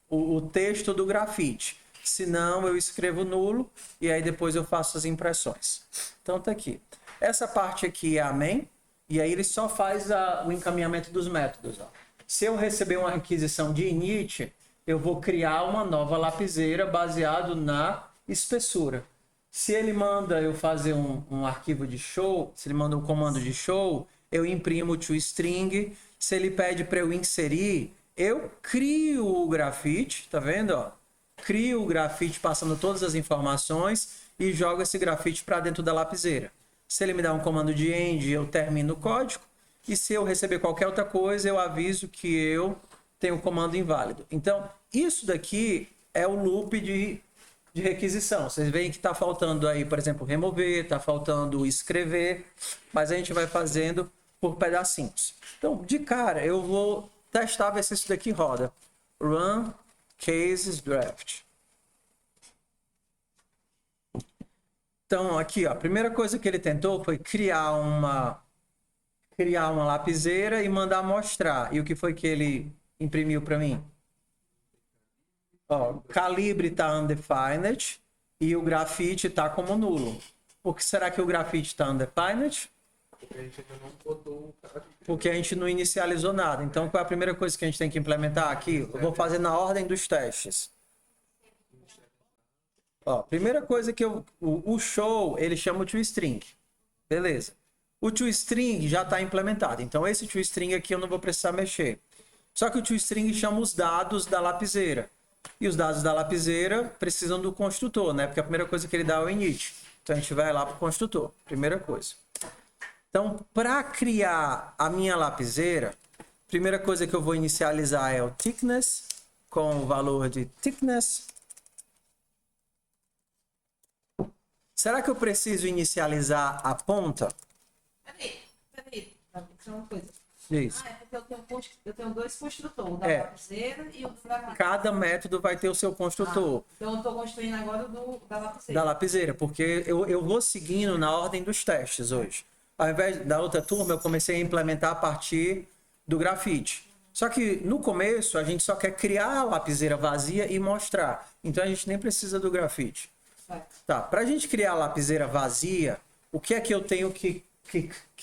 o texto do grafite. Se não, eu escrevo nulo e aí depois eu faço as impressões. Então tá aqui. Essa parte aqui é a main, e aí ele só faz o encaminhamento dos métodos. Ó. Se eu receber uma requisição de init, eu vou criar uma nova lapiseira baseado na espessura. Se ele manda eu fazer um arquivo de show, se ele manda um comando de show, eu imprimo o toString. Se ele pede para eu inserir, eu crio o grafite, tá vendo? Ó? Crio o grafite passando todas as informações e jogo esse grafite para dentro da lapiseira. Se ele me dá um comando de end, eu termino o código. E se eu receber qualquer outra coisa, eu aviso que eu tenho um comando inválido. Então, isso daqui é o loop de requisição. Vocês veem que está faltando aí, por exemplo, remover, está faltando escrever, mas a gente vai fazendo por pedacinhos. Então, de cara, eu vou testar, ver se isso daqui roda. Run cases draft. Então, aqui, ó, a primeira coisa que ele tentou foi criar uma lapiseira e mandar mostrar. E o que foi que ele imprimiu para mim? Ó, calibre está undefined, e o grafite está como nulo. Por que será que o grafite está undefined? Porque a gente ainda não botou o cara. Porque a gente não inicializou nada. Então, qual é a primeira coisa que a gente tem que implementar aqui? Eu vou fazer na ordem dos testes. Ó, primeira coisa que o show, ele chama o toString. Beleza. O toString já está implementado. Então, esse toString aqui eu não vou precisar mexer. Só que o toString chama os dados da lapiseira. E os dados da lapiseira precisam do construtor, né? Porque a primeira coisa que ele dá é o init. Então, a gente vai lá para o construtor. Primeira coisa. Então, para criar a minha lapiseira, primeira coisa que eu vou inicializar é o thickness, com o valor de thickness. Será que eu preciso inicializar a ponta? Peraí. Só uma coisa. Isso. É porque eu tenho dois construtores, o da É. lapiseira e o do grafite. Cada método vai ter o seu construtor Então eu estou construindo agora o da lapiseira. da lapiseira, porque eu vou seguindo na ordem dos testes hoje. Ao invés da outra turma, eu comecei a implementar a partir do grafite. Só que no começo a gente só quer criar a lapiseira vazia e mostrar. Então a gente nem precisa do grafite. Tá, para a gente criar a lapiseira vazia, o que é que eu tenho que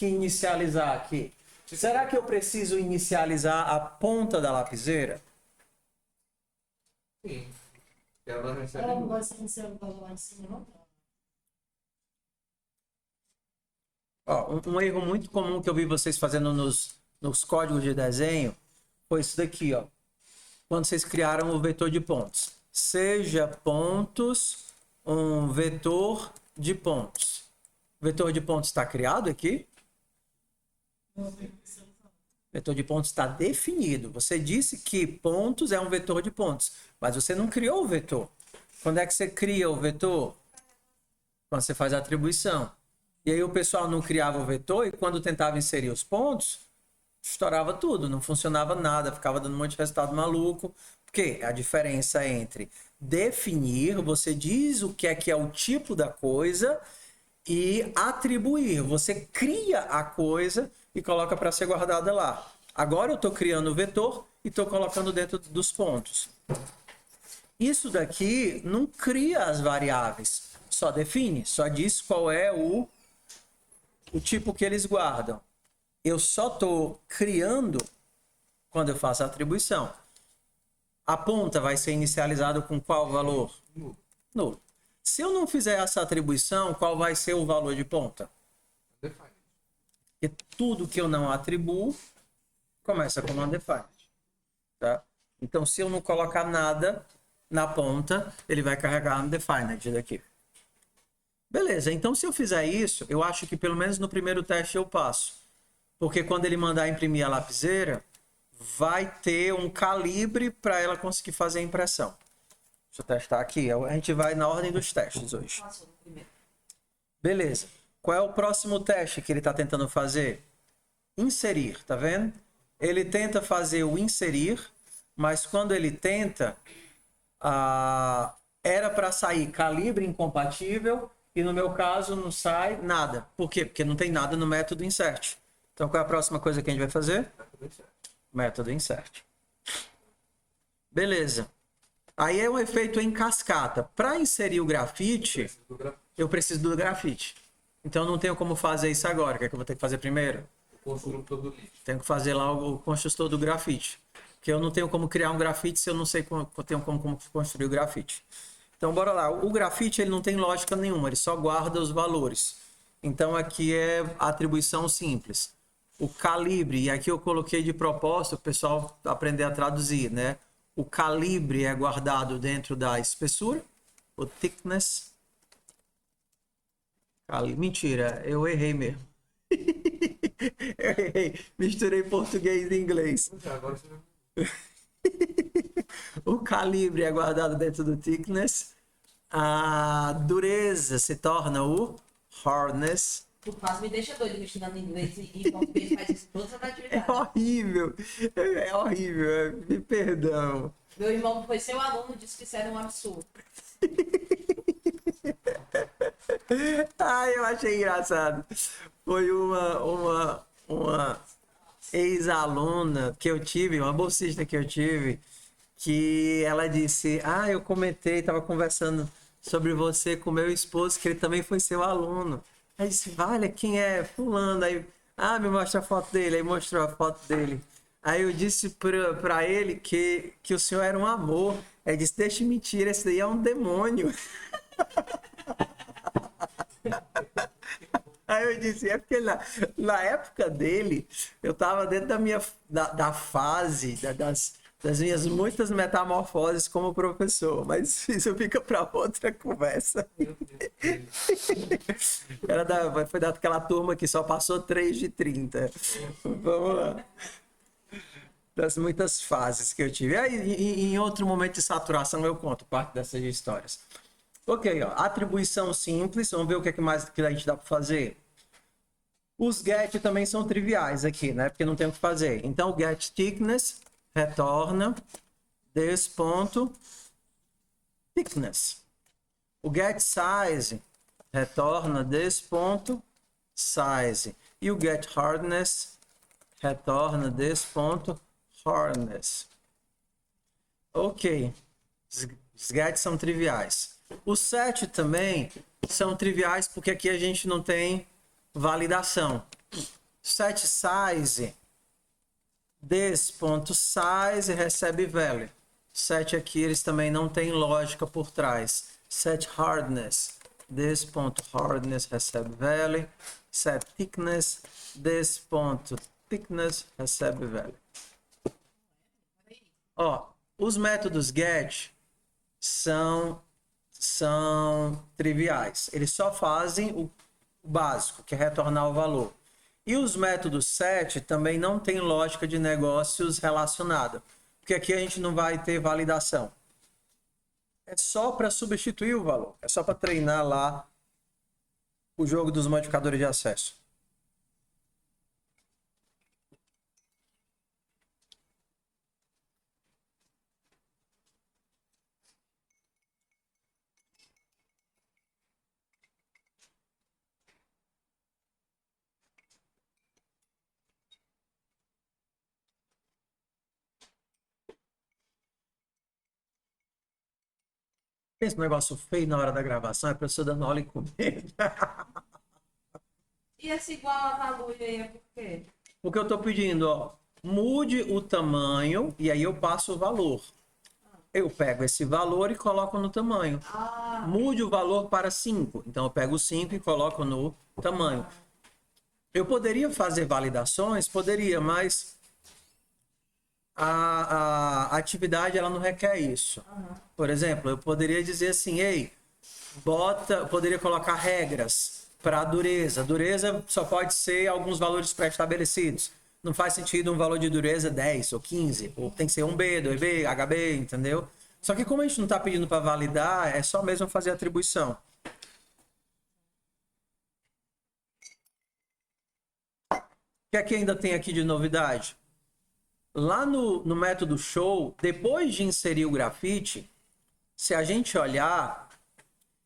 inicializar aqui? Será que eu preciso inicializar a ponta da lapiseira? Sim. Ela recebe. Ela não vai ser iniciado lá em cima, não? Ó, um erro muito comum que eu vi vocês fazendo nos códigos de desenho foi isso daqui, ó. Quando vocês criaram o vetor de pontos. Seja pontos um vetor de pontos. O vetor de pontos está criado aqui? O vetor de pontos está definido. Você disse que pontos é um vetor de pontos, mas você não criou o vetor. Quando é que você cria o vetor? Quando você faz a atribuição. E aí o pessoal não criava o vetor e quando tentava inserir os pontos, estourava tudo, não funcionava nada, ficava dando um monte de resultado maluco. Porque a diferença entre definir, você diz o que é o tipo da coisa, e atribuir, você cria a coisa e coloca para ser guardada lá. Agora eu estou criando o vetor e estou colocando dentro dos pontos. Isso daqui não cria as variáveis, só define, só diz qual é o tipo que eles guardam. Eu só estou criando quando eu faço a atribuição. A ponta vai ser inicializada com qual valor? Nulo. Se eu não fizer essa atribuição, qual vai ser o valor de ponta? Define. Porque tudo que eu não atribuo começa com undefined. Tá? Então, se eu não colocar nada na ponta, ele vai carregar undefined daqui. Beleza, então se eu fizer isso, eu acho que pelo menos no primeiro teste eu passo. Porque quando ele mandar imprimir a lapiseira, vai ter um calibre para ela conseguir fazer a impressão. Deixa eu testar aqui. A gente vai na ordem dos testes hoje. Passou no primeiro. Beleza. Qual é o próximo teste que ele está tentando fazer? Inserir, tá vendo? Ele tenta fazer o inserir, mas quando ele tenta, era para sair calibre incompatível e no meu caso não sai nada. Por quê? Porque não tem nada no método insert. Então qual é a próxima coisa que a gente vai fazer? Método insert. Beleza. Aí é um efeito em cascata. Para inserir o grafite, eu preciso do grafite. Então não tenho como fazer isso agora. O que é que eu vou ter que fazer primeiro? O construtor do lixo. Tenho que fazer lá o construtor do grafite. Porque eu não tenho como criar um grafite se eu não sei tenho como construir o grafite. Então bora lá. O grafite ele não tem lógica nenhuma. Ele só guarda os valores. Então aqui é atribuição simples. O calibre, e aqui eu coloquei de propósito o pessoal aprender a traduzir, né? O calibre é guardado dentro da espessura, o thickness. Mentira, eu errei mesmo. Eu errei, misturei português e inglês. Agora você O calibre é guardado dentro do thickness. A dureza se torna o hardness. Tu quase me deixa doido me estudando inglês e português faz isso todas as É atividades. horrível, é horrível, me perdão. Meu irmão foi seu aluno e disse que isso era um absurdo. Ai, eu achei engraçado. Foi uma ex-aluna que eu tive, uma bolsista que eu tive, que ela disse, eu comentei, estava conversando sobre você com meu esposo, que ele também foi seu aluno. Aí disse, vale, quem é? Fulano. Aí, me mostra a foto dele. Aí mostrou a foto dele. Aí eu disse pra ele que o senhor era um amor. Aí disse, deixa de mentira, esse daí é um demônio. Aí eu disse, é porque na época dele, eu tava dentro da fase, das minhas muitas metamorfoses como professor, mas isso fica para outra conversa. Foi daquela turma que só passou 3 de 30. Vamos lá. Das muitas fases que eu tive. Aí, em outro momento de saturação, eu conto parte dessas histórias. Ok, ó, atribuição simples. Vamos ver o que é mais que a gente dá para fazer. Os get também são triviais aqui, né? Porque não tem o que fazer. Então, o get thickness retorna this ponto thickness. O get size retorna this ponto size. E o get hardness retorna this ponto hardness. Ok. Os get são triviais. Os set também são triviais porque aqui a gente não tem validação. Set size, this ponto size recebe value. Set aqui eles também não têm lógica por trás. Set hardness, this ponto hardness recebe value. Set thickness, this ponto thickness recebe value. Ó, os métodos get são triviais. Eles só fazem o básico, que é retornar o valor. E os métodos set também não tem lógica de negócios relacionada, porque aqui a gente não vai ter validação. É só para substituir o valor, é só para treinar lá o jogo dos modificadores de acesso. Pensa um negócio feio na hora da gravação, é a pessoa dando aula e comendo. E esse igual a valor aí é por quê? Porque eu estou pedindo, ó, mude o tamanho e aí eu passo o valor. Eu pego esse valor e coloco no tamanho. Mude o valor para 5. Então eu pego o 5 e coloco no tamanho. Eu poderia fazer validações? Poderia, mas a atividade ela não requer isso. Por exemplo, eu poderia dizer assim, ei, poderia colocar regras para a dureza. Dureza só pode ser alguns valores pré-estabelecidos. Não faz sentido um valor de dureza 10 ou 15, ou tem que ser 1B, 2B, HB, entendeu? Só que como a gente não está pedindo para validar, é só mesmo fazer atribuição. O que é que ainda tem aqui de novidade? Lá no método show, depois de inserir o grafite, se a gente olhar,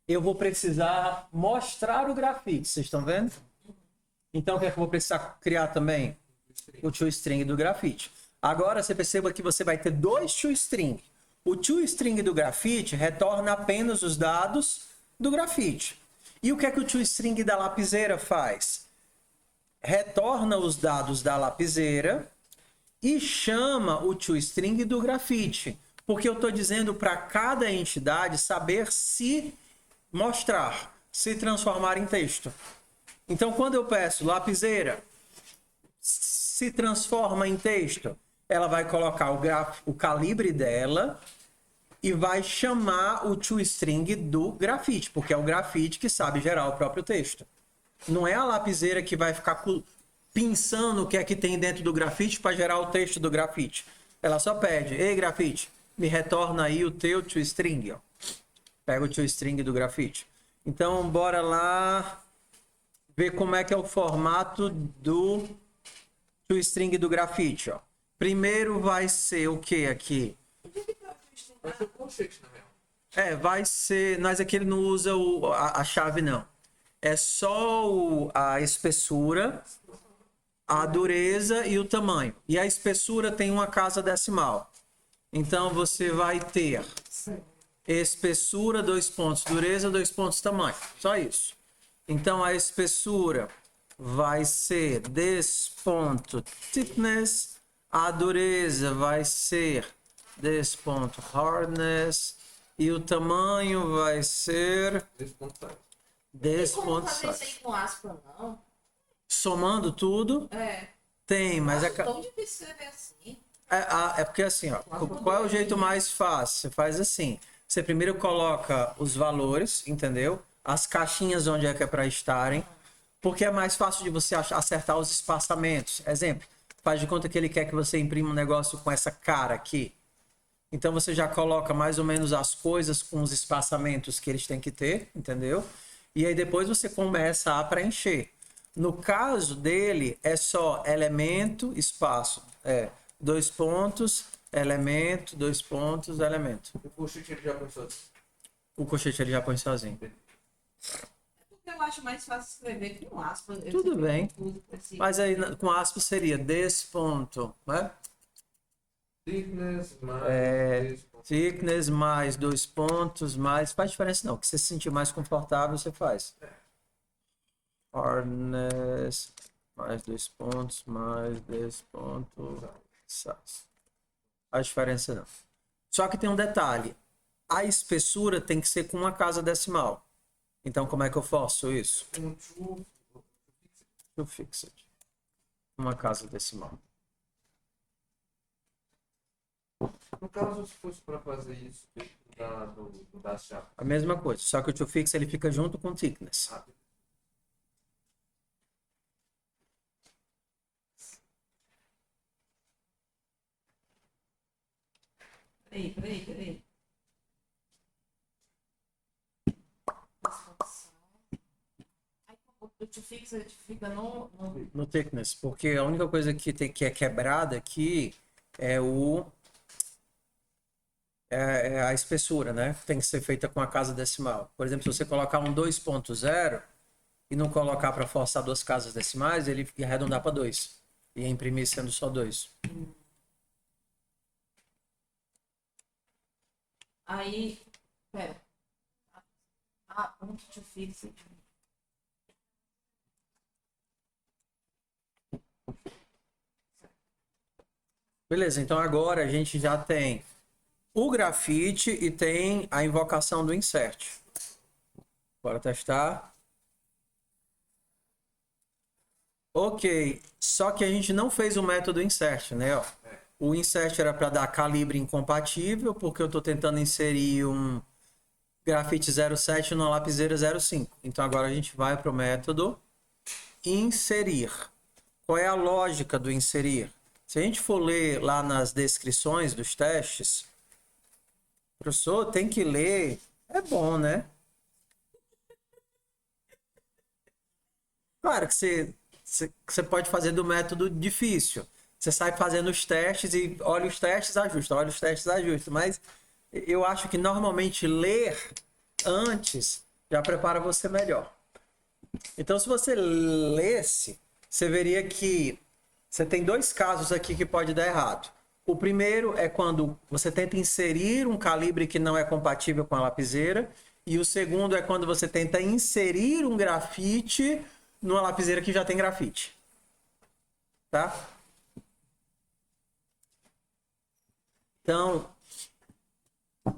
eu vou precisar mostrar o grafite. Vocês estão vendo? Então, o que é que eu vou precisar criar também? O toString do grafite. Agora, você perceba que você vai ter 2 toString. O toString do grafite retorna apenas os dados do grafite. E o que é que o toString da lapiseira faz? Retorna os dados da lapiseira e chama o toString do grafite. Porque eu estou dizendo para cada entidade saber se mostrar, se transformar em texto. Então, quando eu peço lapiseira, se transforma em texto, ela vai colocar o calibre dela e vai chamar o toString do grafite, porque é o grafite que sabe gerar o próprio texto. Não é a lapiseira que vai ficar pensando o que é que tem dentro do grafite para gerar o texto do grafite. Ela só pede, ei grafite, me retorna aí o teu toString. Ó. Pega o toString do grafite. Então, bora lá ver como é que é o formato do toString do grafite. Ó. Primeiro vai ser o que aqui? Vai ser o conceito, na real. Vai ser... Mas aqui ele não usa a chave, não. É só a espessura, a dureza e o tamanho. E a espessura tem uma casa decimal. Então, você vai ter espessura, 2 pontos, dureza, 2 pontos, tamanho. Só isso. Então, a espessura vai ser this ponto thickness, a dureza vai ser this ponto hardness, e o tamanho vai ser Desse ponto sai. this Como ponto fazer isso size. aí com aspa, não? Somando tudo, É. tem, mas Nossa, tão difícil escrever assim. é porque assim, ó, qual é o jeito mais fácil? Você faz assim, você primeiro coloca os valores, entendeu? As caixinhas onde é que é para estarem, porque é mais fácil de você acertar os espaçamentos. Exemplo, faz de conta que ele quer que você imprima um negócio com essa cara aqui. Então você já coloca mais ou menos as coisas com os espaçamentos que eles têm que ter, entendeu? E aí depois você começa a preencher. No caso dele, é só elemento, espaço. 2 pontos, elemento, 2 pontos, elemento. O colchete ele já pensou assim. O colchete ele já põe sozinho. Porque eu acho mais fácil escrever com aspa. Eu Tudo sempre bem. confundo com esse- Mas aí com aspas seria desse ponto, né? Thickness mais desse ponto. Thickness mais 2 pontos, mais. Faz diferença não. O que você se sentir mais confortável, você faz. Hardness mais 2 pontos, mais 2 pontos. Size. Faz diferença não. Só que tem um detalhe. A espessura tem que ser com uma casa decimal. Então, como é que eu faço isso? Um two, Eu fixo uma casa decimal. no caso, se fosse para fazer isso da chapa. A mesma coisa, só que o to fix ele fica junto com o thickness. Peraí. Aí o to fix ele fica no... No thickness, porque a única coisa que é quebrada aqui é é a espessura, né? Tem que ser feita com a casa decimal. Por exemplo, se você colocar um 2.0 e não colocar para forçar 2 casas decimais, ele ia arredondar para 2. Ia imprimir sendo só 2. Aí, pera. Um to fix. Beleza, então agora a gente já tem o grafite e tem a invocação do insert. Bora testar. Ok, só que a gente não fez o método insert, né? Ó, o insert era para dar calibre incompatível, porque eu estou tentando inserir um grafite 07 numa lapiseira 05. Então agora a gente vai para o método inserir. Qual é a lógica do inserir? Se a gente for ler lá nas descrições dos testes, professor, tem que ler. É bom, né? Claro que você pode fazer do método difícil. Você sai fazendo os testes e olha os testes, ajusta, olha os testes, ajusta. Mas eu acho que normalmente ler antes já prepara você melhor. Então, se você lesse, você veria que você tem 2 casos aqui que pode dar errado. O primeiro é quando você tenta inserir um calibre que não é compatível com a lapiseira. E o segundo é quando você tenta inserir um grafite numa lapiseira que já tem grafite. Tá? Então,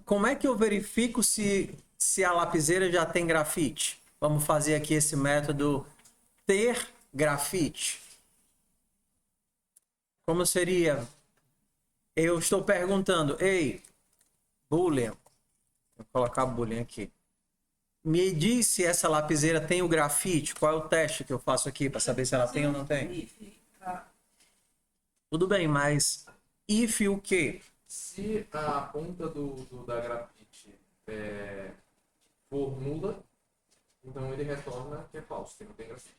como é que eu verifico se a lapiseira já tem grafite? Vamos fazer aqui esse método ter grafite. Como seria? Eu estou perguntando, ei, Boolean, vou colocar Boolean aqui. Me diz se essa lapiseira tem o grafite. Qual é o teste que eu faço aqui para saber se ela tem ou não tem? Tudo bem, mas if o quê? Se a ponta da grafite for nula, então ele retorna que é falso, que não tem grafite.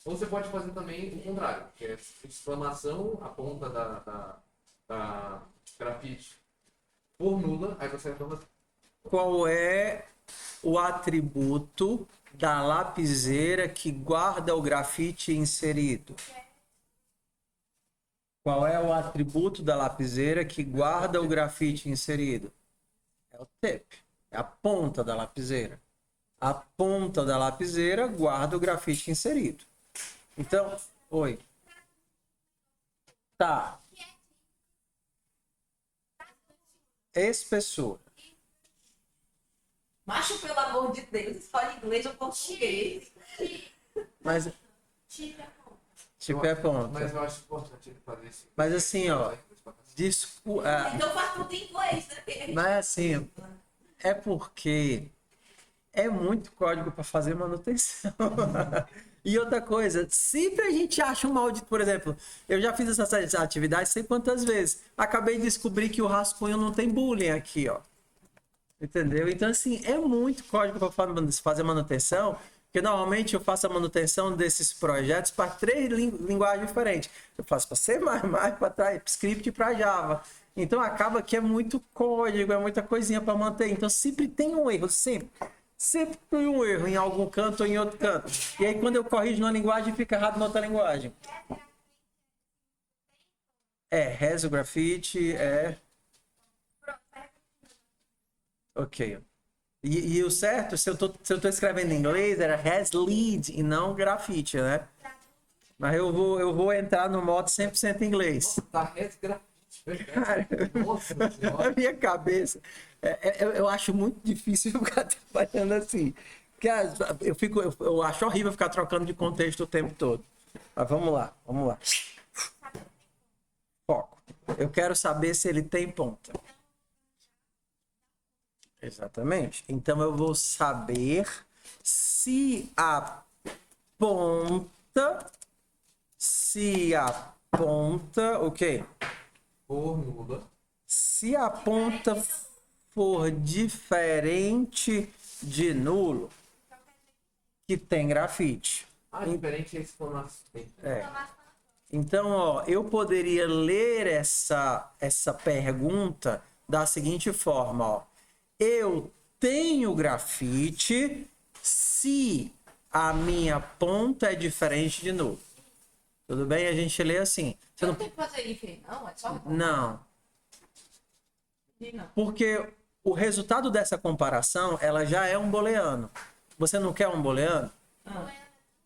Ou você pode fazer também o contrário, que é exclamação, a ponta da grafite for nula, aí você retorna. Qual é o atributo da lapiseira que guarda o grafite inserido? Qual é o atributo da lapiseira que guarda o grafite inserido? É o tip. É a ponta da lapiseira. A ponta da lapiseira guarda o grafite inserido. Então, oi. Tá. Espessura. Macho, pelo amor de Deus, escolhe inglês ou português. Mas, tipo, é ponta. Mas eu acho importante ele fazer isso. Mas assim, ó. Então faz tudo em inglês, né? Mas assim, é porque é muito código para fazer manutenção. E outra coisa, sempre a gente acha um maldito, por exemplo, eu já fiz essas atividades sei quantas vezes. Acabei de descobrir que o rascunho não tem boolean aqui, ó. Entendeu? Então, assim, é muito código para fazer manutenção, porque normalmente eu faço a manutenção desses projetos para 3 linguagens diferentes. Eu faço para C++, para TypeScript e para Java. Então, acaba que é muito código, é muita coisinha para manter. Então, sempre tem um erro, sempre. Sempre tem um erro em algum canto ou em outro canto. E aí, quando eu corrijo numa linguagem, fica errado na outra linguagem. Res o grafite, Ok. E o certo, se eu tô escrevendo em inglês, era has lead e não grafite, né? Mas eu vou entrar no modo 100% inglês. Nossa, tá resgrafite. Cara, Nossa a senhora. minha cabeça, eu acho muito difícil ficar trabalhando assim. Porque eu acho horrível ficar trocando de contexto o tempo todo. Mas vamos lá. Foco. Eu quero saber se ele tem ponta. Exatamente. Então eu vou saber se a ponta, o quê? Formula. Se a ponta for diferente de nulo, que tem grafite. Diferente é exclamação. Então, ó, eu poderia ler essa pergunta da seguinte forma, ó. Eu tenho grafite se a minha ponta é diferente de nulo. Tudo bem? A gente lê assim. Você não tem que fazer if, não? É só... Não. Não. Porque o resultado dessa comparação, ela já é um booleano. Você não quer um booleano?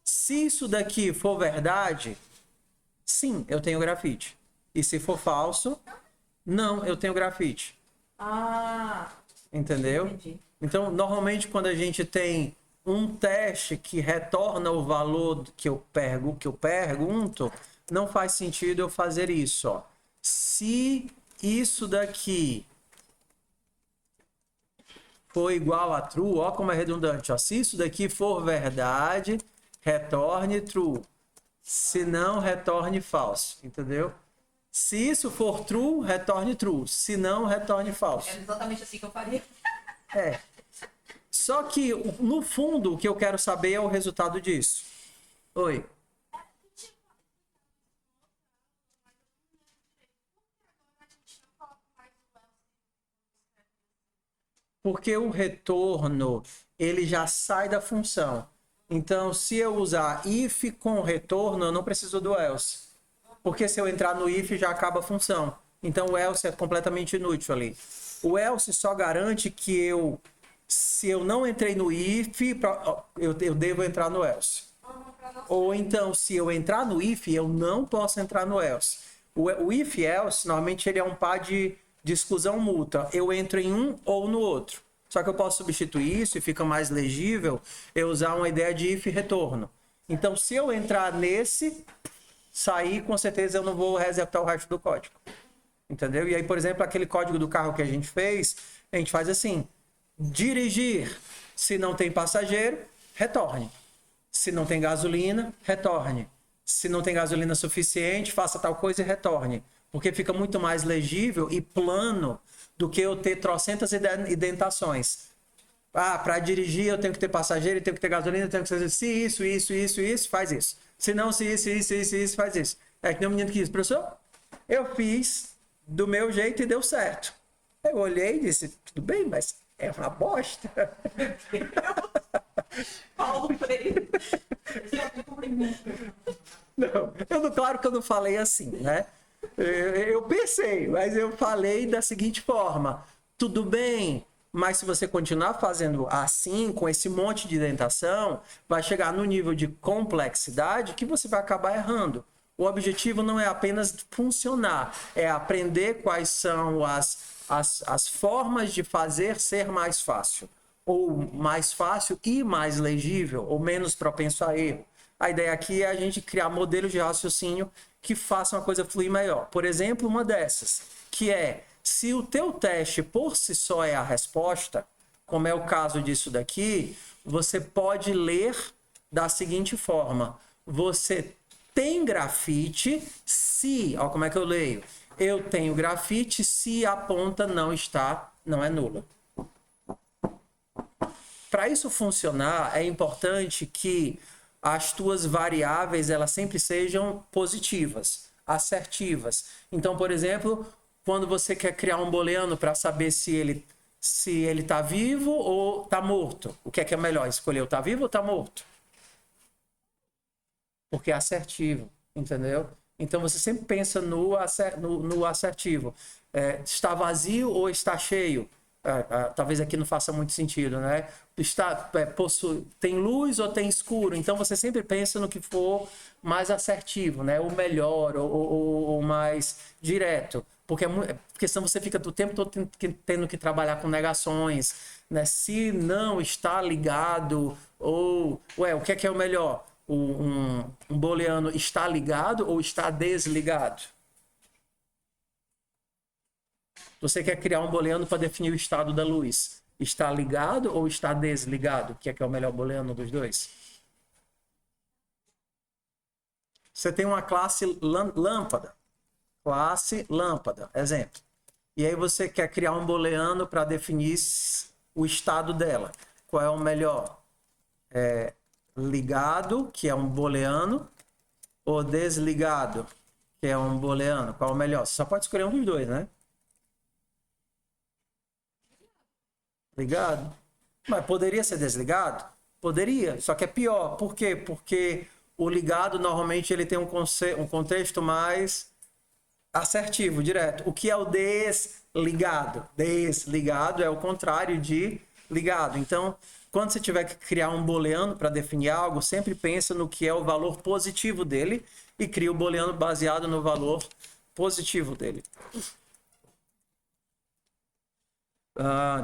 Se isso daqui for verdade, sim, eu tenho grafite. E se for falso, não, eu tenho grafite. Entendeu? Entendi. Então, normalmente, quando a gente tem um teste que retorna o valor que eu pergunto, não faz sentido eu fazer isso, ó. Se isso daqui for igual a true, ó como é redundante, ó. Se isso daqui for verdade, retorne true. Se não, retorne falso, entendeu? Se isso for true, retorne true. Se não, retorne falso. É exatamente assim que eu faria. Só que, no fundo, o que eu quero saber é o resultado disso. Oi. Porque o retorno, ele já sai da função. Então, se eu usar if com retorno, eu não preciso do else. Porque se eu entrar no if, já acaba a função. Então, o else é completamente inútil ali. O else só garante que se eu não entrei no if, eu devo entrar no else. Ou então, se eu entrar no if, eu não posso entrar no else. O if e else, normalmente, ele é um par de exclusão mútua. Eu entro em um ou no outro. Só que eu posso substituir isso e fica mais legível eu usar uma ideia de if retorno. Então, se eu entrar nesse, sair, com certeza eu não vou resetar o resto do código. Entendeu? E aí, por exemplo, aquele código do carro que a gente fez, a gente faz assim: dirigir. Se não tem passageiro, retorne. Se não tem gasolina, retorne. Se não tem gasolina suficiente, faça tal coisa e retorne. Porque fica muito mais legível e plano do que eu ter trocentas indentações. Para dirigir eu tenho que ter passageiro, eu tenho que ter gasolina, eu tenho que fazer se isso, faz isso. Se não, se isso, faz isso. É que nem o menino que disse: professor, eu fiz do meu jeito e deu certo. Eu olhei e disse: tudo bem, mas é uma bosta. Paulo Freire. Não, claro que eu não falei assim, né? Eu pensei, mas eu falei da seguinte forma: tudo bem, Mas se você continuar fazendo assim, com esse monte de indentação, vai chegar no nível de complexidade que você vai acabar errando. O objetivo não é apenas funcionar, é aprender quais são as formas de fazer ser mais fácil. Ou mais fácil e mais legível, ou menos propenso a erro. A ideia aqui é a gente criar modelos de raciocínio que façam a coisa fluir melhor. Por exemplo, uma dessas, que é, se o teu teste por si só é a resposta, como é o caso disso daqui, você pode ler da seguinte forma. Você tem grafite se... Olha como é que eu leio. Eu tenho grafite se a ponta não é nula. Para isso funcionar, é importante que as tuas variáveis elas sempre sejam positivas, assertivas. Então, por exemplo, quando você quer criar um booleano para saber se ele está vivo ou está morto, o que é melhor? Escolher o está vivo ou está morto? Porque é assertivo, entendeu? Então, você sempre pensa no assertivo. Está vazio ou está cheio? Talvez aqui não faça muito sentido, né? Tem luz ou tem escuro? Então você sempre pensa no que for mais assertivo, né? O melhor ou mais direto. Porque senão você fica o tempo todo tendo que trabalhar com negações, né? Se não está ligado, ou... o que é o melhor? Um booleano está ligado ou está desligado? Você quer criar um booleano para definir o estado da luz. Está ligado ou está desligado? O que é o melhor booleano dos dois? Você tem uma classe lâmpada. Classe lâmpada, exemplo. E aí você quer criar um booleano para definir o estado dela. Qual é o melhor? Ligado, que é um booleano, ou desligado, que é um booleano? Qual é o melhor? Você só pode escolher um dos dois, né? Ligado? Mas poderia ser desligado? Poderia, só que é pior. Por quê? Porque o ligado, normalmente, ele tem um contexto mais assertivo, direto. O que é o desligado? Desligado é o contrário de ligado. Então, quando você tiver que criar um booleano para definir algo, sempre pensa no que é o valor positivo dele e cria o booleano baseado no valor positivo dele.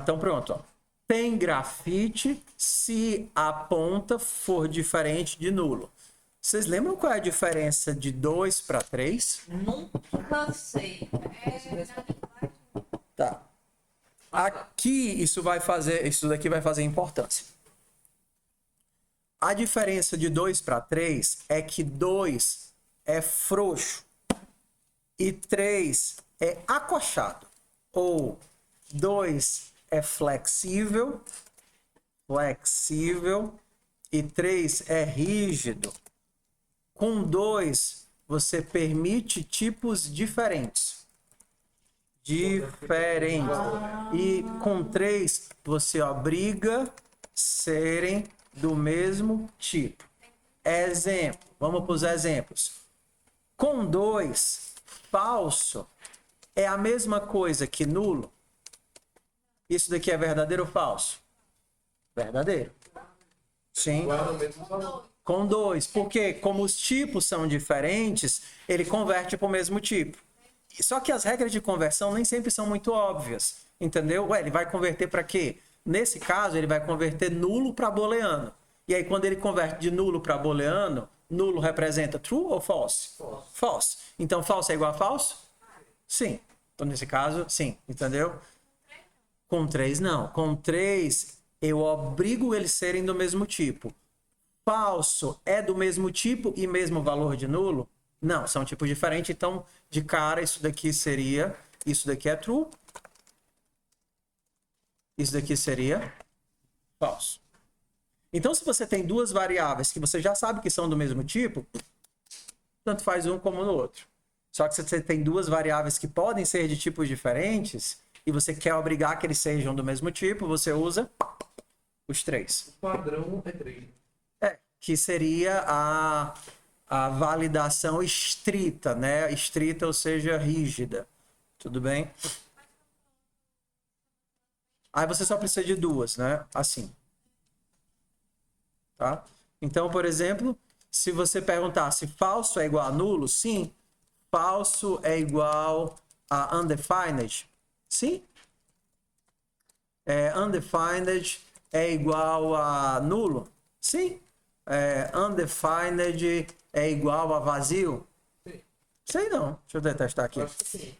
Então pronto, ó. Tem grafite se a ponta for diferente de nulo. Vocês lembram qual é a diferença de 2 para 3? Nunca sei. Tá. Aqui isso daqui vai fazer importância. A diferença de 2 para 3 é que 2 é frouxo e 3 é acochado. Ou 2 é flexível e 3 é rígido. Com 2, você permite tipos diferentes. E com 3, você obriga serem do mesmo tipo. Exemplo. Vamos para os exemplos. Com 2, falso é a mesma coisa que nulo. Isso daqui é verdadeiro ou falso? Verdadeiro. Sim. Com 2. Porque como os tipos são diferentes, ele converte para o mesmo tipo. Só que as regras de conversão nem sempre são muito óbvias. Entendeu? Ele vai converter para quê? Nesse caso, ele vai converter nulo para booleano. E aí, quando ele converte de nulo para booleano, nulo representa true ou false? False. Então, false é igual a falso? Sim. Então, nesse caso, sim. Entendeu? Com 3, não. Com 3, eu obrigo eles serem do mesmo tipo. Falso é do mesmo tipo e mesmo valor de nulo? Não, são tipos diferentes. Então, de cara, isso daqui seria... Isso daqui é true. Isso daqui seria falso. Então, se você tem duas variáveis que você já sabe que são do mesmo tipo, tanto faz um como no outro. Só que se você tem duas variáveis que podem ser de tipos diferentes e você quer obrigar que eles sejam do mesmo tipo, você usa os 3. O padrão é 3. Que seria a validação estrita, né? Estrita, ou seja, rígida. Tudo bem? Aí você só precisa de duas, né? Assim. Tá? Então, por exemplo, se você perguntar se falso é igual a nulo, sim. Falso é igual a undefined, sim. Undefined é igual a nulo, sim. Undefined é igual a vazio? Sim. Sei não. Deixa eu testar aqui. Eu acho que sim.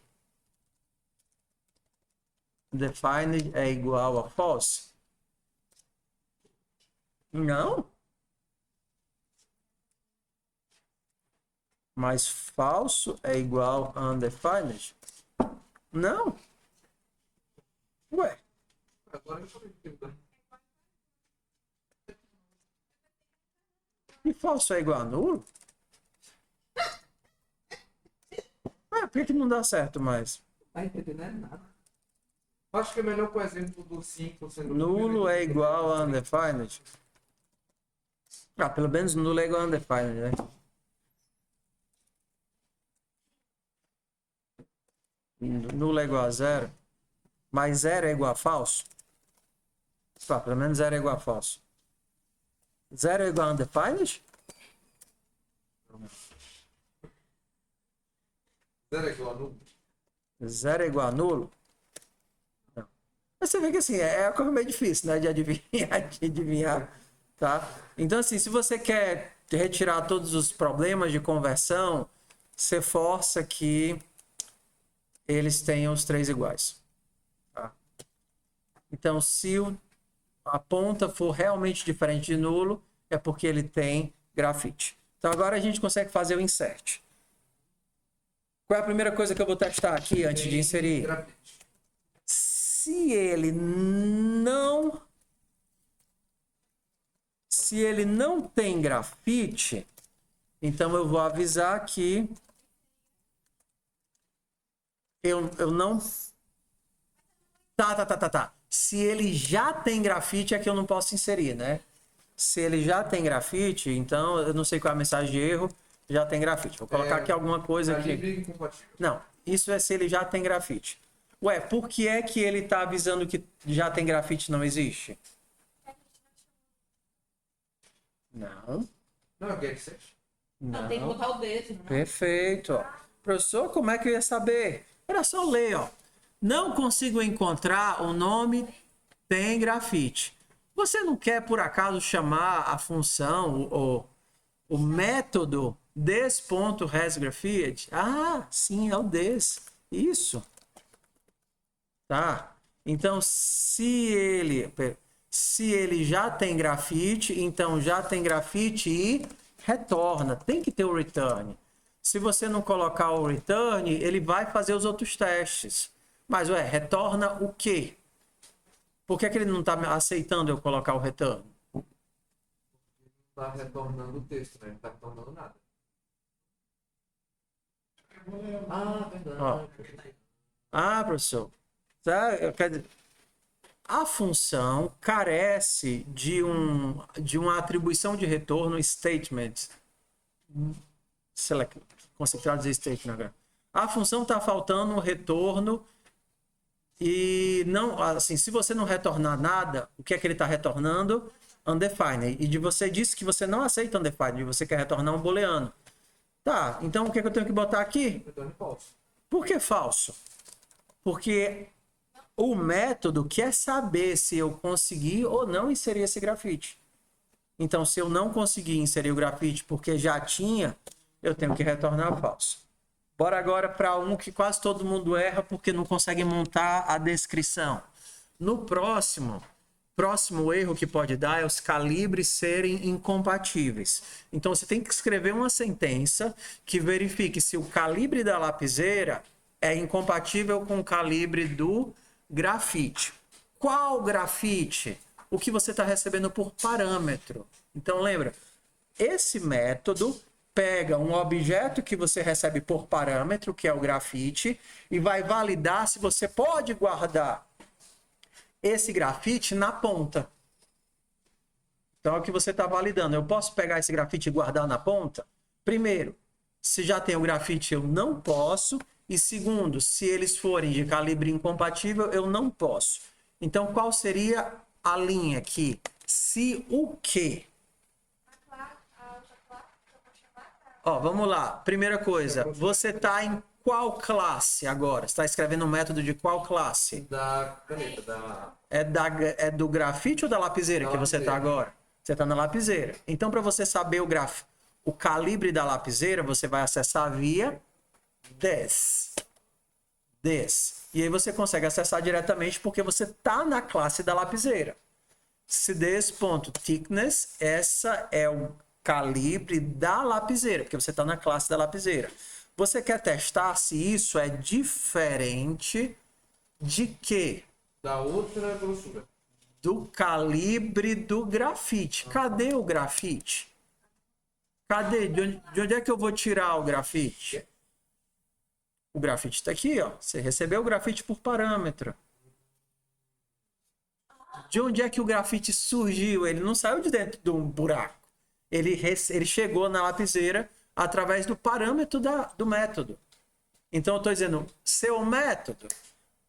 Defined é igual a false? Não. Mas falso é igual a undefined? Não. Ué. Agora eu falei que E falso é igual a nulo? Por que não dá certo mais? Vai entender nada. acho que é melhor com o exemplo do 5 sendo Nulo é igual a undefined? Pelo menos nulo é igual a undefined, né? Nulo é igual a zero. Mas zero é igual a falso? Pelo menos zero é igual a falso. Zero é igual a undefined? Zero é igual a nulo. Zero é igual a nulo? Não. Mas você vê que assim, é uma coisa meio difícil, né? De adivinhar, tá? Então, assim, se você quer retirar todos os problemas de conversão, você força que eles tenham os três iguais. Tá? Então, se a ponta for realmente diferente de nulo, é porque ele tem grafite. Então, agora a gente consegue fazer o insert. Qual é a primeira coisa que eu vou testar aqui antes de inserir? Grafite. Se ele não tem grafite, então eu vou avisar que eu não... Tá. Se ele já tem grafite, é que eu não posso inserir, né? Se ele já tem grafite, então eu não sei qual é a mensagem de erro, já tem grafite. Vou colocar aqui alguma coisa aqui. Livre e incompatível. Não, isso é se ele já tem grafite. Ué, por que é que ele tá avisando que já tem grafite e não existe? Não. Não é o get set. Não, tem que botar o dedo, né? Perfeito. Ó. Professor, como é que eu ia saber? Era só ler, ó. Não consigo encontrar o nome tem grafite. Você não quer, por acaso, chamar a função, o método this.hasGrafite? Ah, sim, é o this. Isso. Tá? Então, se ele já tem grafite, então já tem grafite e retorna. Tem que ter o return. Se você não colocar o return, ele vai fazer os outros testes. Mas, retorna o quê? Por que ele não está aceitando eu colocar o return? Não está retornando o texto, né? Não está retornando nada. Ah, verdade. Ó. Professor. Tá? A função carece de uma atribuição de retorno statement. Select. Concentrado dizer statement agora. A função está faltando um retorno e não, assim, se você não retornar nada, o que é que ele está retornando? Undefined. E você disse que você não aceita undefined, você quer retornar um booleano. Tá, então o que é que eu tenho que botar aqui? Retorno falso. Por que falso? Porque o método quer saber se eu consegui ou não inserir esse grafite. Então, se eu não conseguir inserir o grafite porque já tinha, eu tenho que retornar falso. Bora agora para um que quase todo mundo erra porque não consegue montar a descrição. No próximo erro que pode dar é os calibres serem incompatíveis. Então, você tem que escrever uma sentença que verifique se o calibre da lapiseira é incompatível com o calibre do grafite. Qual grafite? O que você está recebendo por parâmetro. Então, lembra, esse método pega um objeto que você recebe por parâmetro, que é o grafite, e vai validar se você pode guardar esse grafite na ponta. Então, é o que você está validando. Eu posso pegar esse grafite e guardar na ponta? Primeiro, se já tem o grafite, eu não posso. E segundo, se eles forem de calibre incompatível, eu não posso. Então, qual seria a linha aqui? Se o quê? A outra classe que eu vou chamar, tá? Ó, vamos lá. Primeira coisa, você está em qual classe agora? Você está escrevendo um método de qual classe? Da caneta, da... É do grafite ou da lapiseira Da que você está lapiseira. agora? Você está na lapiseira. Então, para você saber o calibre da lapiseira, você vai acessar via this. E aí você consegue acessar diretamente porque você está na classe da lapiseira. Se this.thickness, essa é o calibre da lapiseira, porque você está na classe da lapiseira. Você quer testar se isso é diferente de quê? Da outra grossura. Do calibre do grafite. Cadê o grafite? Cadê? De onde é que eu vou tirar o grafite? O grafite está aqui, ó. Você recebeu o grafite por parâmetro. De onde é que o grafite surgiu? Ele não saiu de dentro de um buraco. Ele chegou na lapiseira através do parâmetro do método. Então, eu estou dizendo, seu método,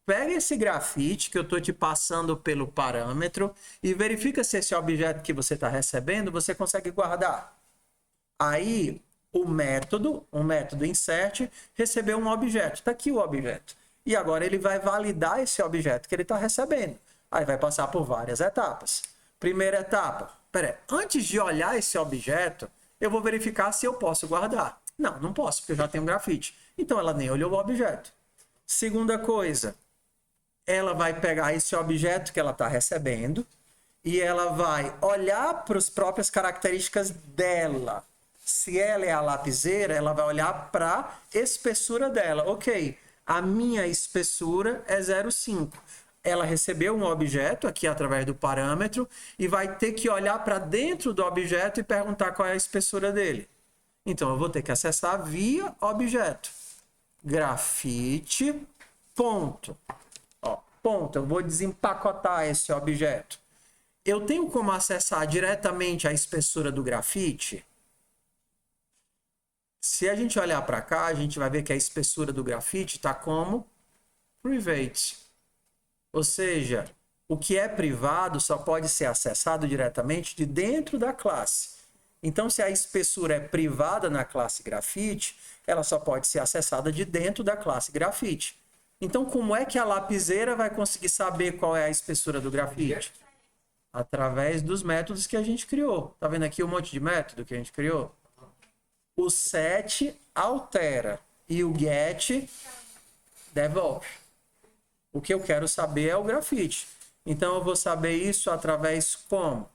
pega esse grafite que eu estou te passando pelo parâmetro e verifica se esse objeto que você está recebendo, você consegue guardar. Aí, um método insert, recebeu um objeto. Está aqui o objeto. E agora ele vai validar esse objeto que ele está recebendo. Aí vai passar por várias etapas. Primeira etapa. Antes de olhar esse objeto, eu vou verificar se eu posso guardar. Não, não posso, porque eu já tenho um grafite. Então, ela nem olhou o objeto. Segunda coisa, ela vai pegar esse objeto que ela está recebendo e ela vai olhar para as próprias características dela. Se ela é a lapiseira, ela vai olhar para a espessura dela. Ok, a minha espessura é 0,5. Ela recebeu um objeto aqui através do parâmetro e vai ter que olhar para dentro do objeto e perguntar qual é a espessura dele. Então, eu vou ter que acessar via objeto. Grafite, ponto. Ó, ponto. Eu vou desempacotar esse objeto. Eu tenho como acessar diretamente a espessura do grafite? Se a gente olhar para cá, a gente vai ver que a espessura do grafite está como private. Ou seja, o que é privado só pode ser acessado diretamente de dentro da classe. Então, se a espessura é privada na classe grafite, ela só pode ser acessada de dentro da classe grafite. Então, como é que a lapiseira vai conseguir saber qual é a espessura do grafite? Através dos métodos que a gente criou. Tá vendo aqui um monte de método que a gente criou? O set altera e o get devolve. O que eu quero saber é o grafite. Então, eu vou saber isso através como?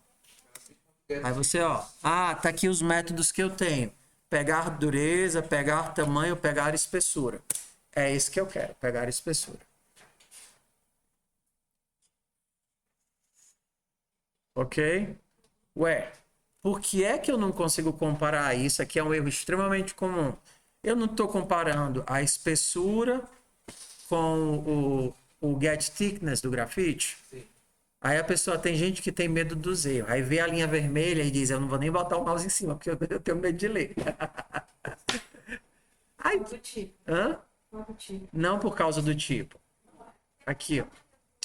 Aí você, ó, tá aqui os métodos que eu tenho. Pegar dureza, pegar tamanho, pegar espessura. É isso que eu quero, pegar espessura. Ok? Ué, por que é que eu não consigo comparar isso? Aqui é um erro extremamente comum. Eu não estou comparando a espessura com o get thickness do grafite. Sim. Aí a pessoa, tem gente que tem medo dos erros. Aí vê a linha vermelha e diz, eu não vou nem botar o mouse em cima, porque eu tenho medo de ler. Aí, Qual do tipo? hã? Qual do tipo? Não por causa do tipo. Aqui, ó.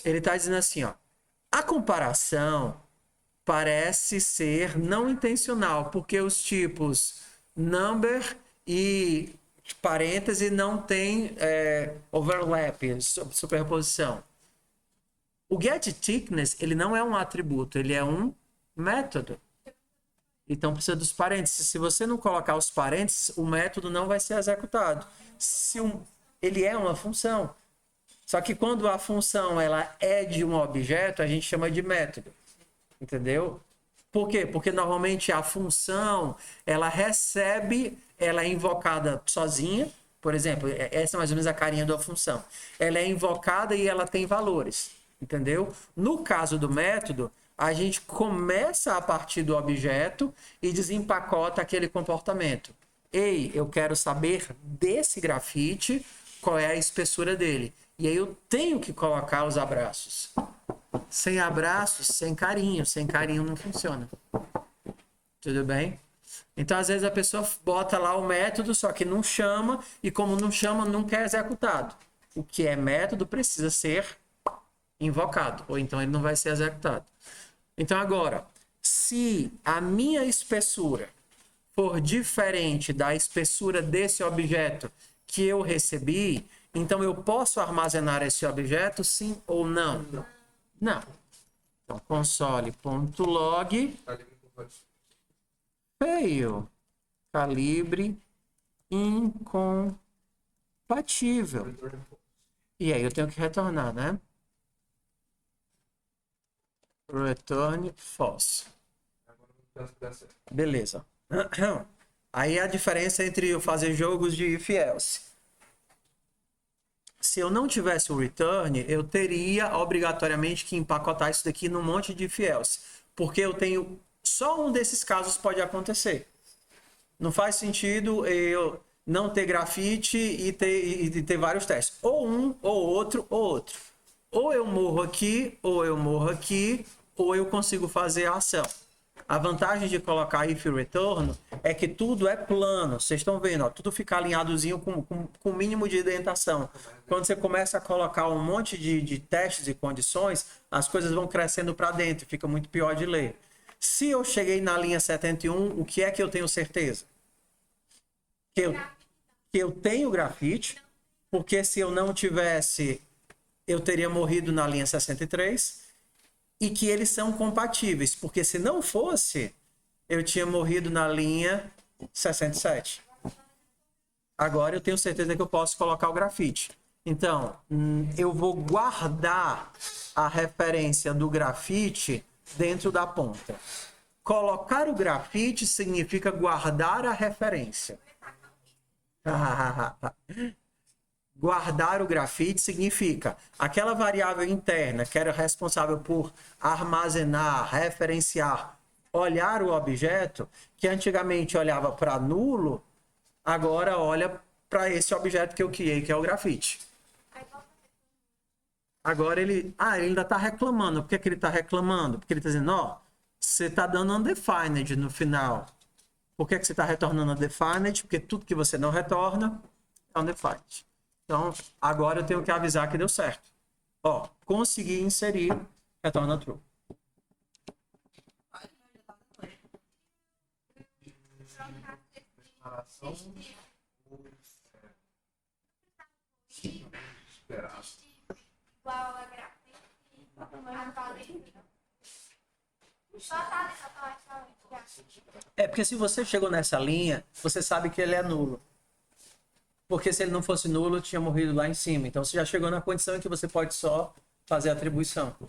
Ele está dizendo assim, ó. A comparação parece ser não intencional, porque os tipos number e parêntese não tem overlap, superposição. O get thickness, ele não é um atributo, ele é um método. Então, precisa dos parênteses. Se você não colocar os parênteses, o método não vai ser executado. Ele é uma função. Só que quando a função ela é de um objeto, a gente chama de método. Entendeu? Por quê? Porque normalmente a função, ela é invocada sozinha. Por exemplo, essa é mais ou menos a carinha da função. Ela é invocada e ela tem valores. Entendeu? No caso do método, a gente começa a partir do objeto e desempacota aquele comportamento. Ei, eu quero saber desse grafite qual é a espessura dele. E aí eu tenho que colocar os abraços. Sem abraços, sem carinho. Sem carinho não funciona. Tudo bem? Então, às vezes, a pessoa bota lá o método, só que não chama. E como não chama, nunca é executado. O que é método precisa ser invocado, ou então ele não vai ser executado. Então agora, se a minha espessura for diferente da espessura desse objeto que eu recebi, então eu posso armazenar esse objeto, sim ou não? Não. Então, console.log fail, calibre incompatível. E aí eu tenho que retornar, né? Return false. Beleza. Aí a diferença entre eu fazer jogos de if else. Se eu não tivesse o return, eu teria obrigatoriamente que empacotar isso daqui num monte de if else. Porque eu tenho... Só um desses casos pode acontecer. Não faz sentido eu não ter grafite e ter vários testes. Ou um, ou outro, ou outro. Ou eu morro aqui, ou eu morro aqui, ou eu consigo fazer a ação. A vantagem de colocar if retorno é que tudo é plano. Vocês estão vendo, ó, tudo fica alinhadozinho com o mínimo de indentação. Quando você começa a colocar um monte de testes e condições, as coisas vão crescendo para dentro, fica muito pior de ler. Se eu cheguei na linha 71, o que é que eu tenho certeza? Que eu tenho grafite, porque se eu não tivesse, eu teria morrido na linha 63. E que eles são compatíveis, porque se não fosse, eu tinha morrido na linha 67. Agora eu tenho certeza que eu posso colocar o grafite. Então, eu vou guardar a referência do grafite dentro da ponta. Colocar o grafite significa guardar a referência. Guardar o grafite significa aquela variável interna que era responsável por armazenar, referenciar, olhar o objeto, que antigamente olhava para nulo, agora olha para esse objeto que eu criei, que é o grafite. Agora ele ainda está reclamando. Por que ele está reclamando? Porque ele está dizendo, ó, você está dando undefined no final. Por que você está retornando undefined? Porque tudo que você não retorna é undefined. Então, agora eu tenho que avisar que deu certo. Ó, consegui inserir, retorna true. Igual a grafite, só tá É porque se você chegou nessa linha, você sabe que ele é nulo. Porque se ele não fosse nulo, eu tinha morrido lá em cima. Então você já chegou na condição em que você pode só fazer a atribuição. O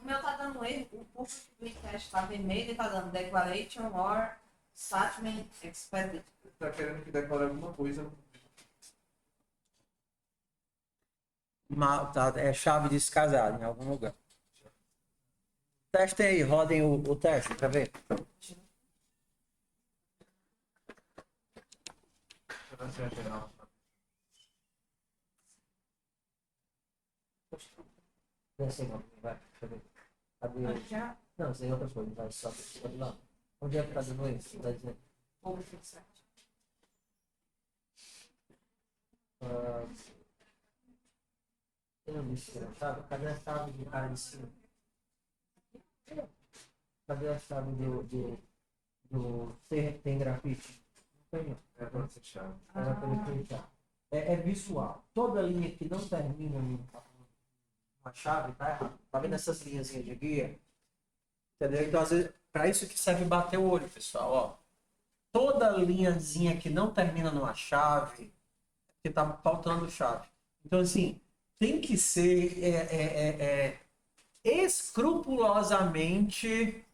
meu tá dando erro, o curso do teste tá vermelho e tá dando declaration or statement expected. Tá querendo que declare alguma coisa. É chave descasada em algum lugar. Testem aí, rodem o teste para ver. Vai, deixa eu ver. Cadê? Não, isso aí é outra coisa. Vai só lá. Onde é que tá dando isso? Vai dizer. Eu não disse, sabe? Cadê a chave do cara de cima? Cadê a chave do tem grafite? Não tem, não. É visual. Toda linha que não termina numa chave tá errado. Tá vendo essas linhazinhas de guia? Entendeu? Então, às vezes, para isso que serve bater o olho, pessoal. Ó. Toda linhazinha que não termina numa chave, que tá faltando chave. Então, assim, tem que ser escrupulosamente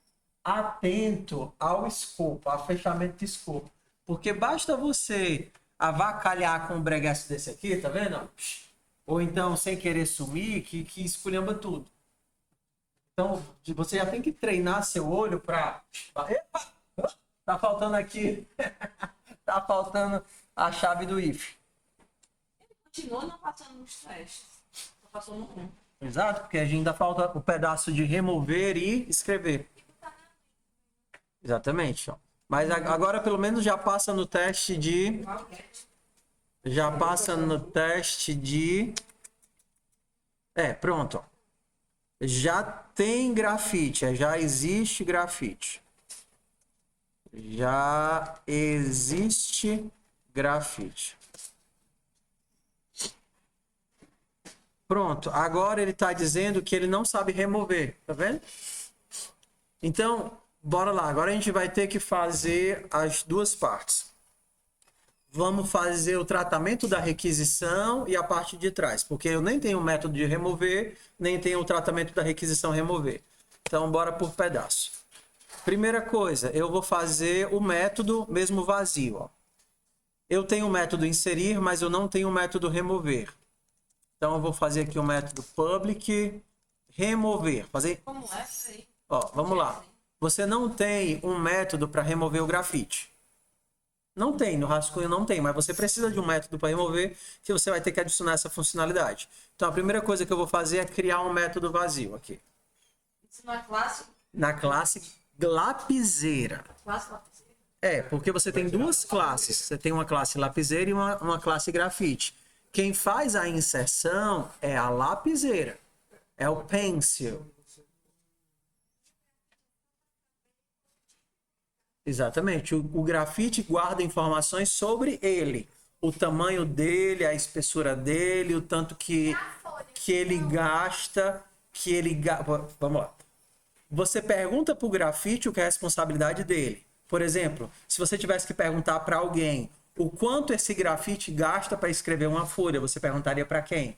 atento ao escopo, ao fechamento de escopo. Porque basta você avacalhar com um breguesso desse aqui, tá vendo? Ou então, sem querer sumir, que esculhamba tudo. Então, você já tem que treinar seu olho para... Epa! Tá faltando aqui. Tá faltando a chave do if. Ele continua não passando nos testes. Só passou no 1. Exato, porque ainda falta o pedaço de remover e escrever. Exatamente. Ó. Mas agora, pelo menos, já passa no teste de... Já passa no teste de Pronto. Ó. Já tem grafite, já existe grafite. Já existe grafite. Pronto, agora ele está dizendo que ele não sabe remover, tá vendo? Então, bora lá. Agora a gente vai ter que fazer as duas partes. Vamos fazer o tratamento da requisição e a parte de trás, porque eu nem tenho o método de remover, nem tenho o tratamento da requisição remover. Então, bora por pedaço. Primeira coisa, eu vou fazer o método mesmo vazio. Ó. Eu tenho o método inserir, mas eu não tenho o método remover. Então, eu vou fazer aqui o método public remover. Fazer... Como é? Peraí. Ó, vamos lá. Você não tem um método para remover o grafite. Não tem, no rascunho não tem, mas você precisa de um método para remover que você vai ter que adicionar essa funcionalidade. Então, a primeira coisa que eu vou fazer é criar um método vazio aqui. Isso não é classe? Na classe lapiseira. Classe lapiseira. Porque você tem duas classes. Você tem uma classe lapiseira e uma classe grafite. Quem faz a inserção é a lapiseira. É o pencil. Exatamente. O grafite guarda informações sobre ele. O tamanho dele, a espessura dele, o tanto que ele gasta, Vamos lá. Você pergunta para o grafite o que é a responsabilidade dele. Por exemplo, se você tivesse que perguntar para alguém o quanto esse grafite gasta para escrever uma folha, você perguntaria para quem?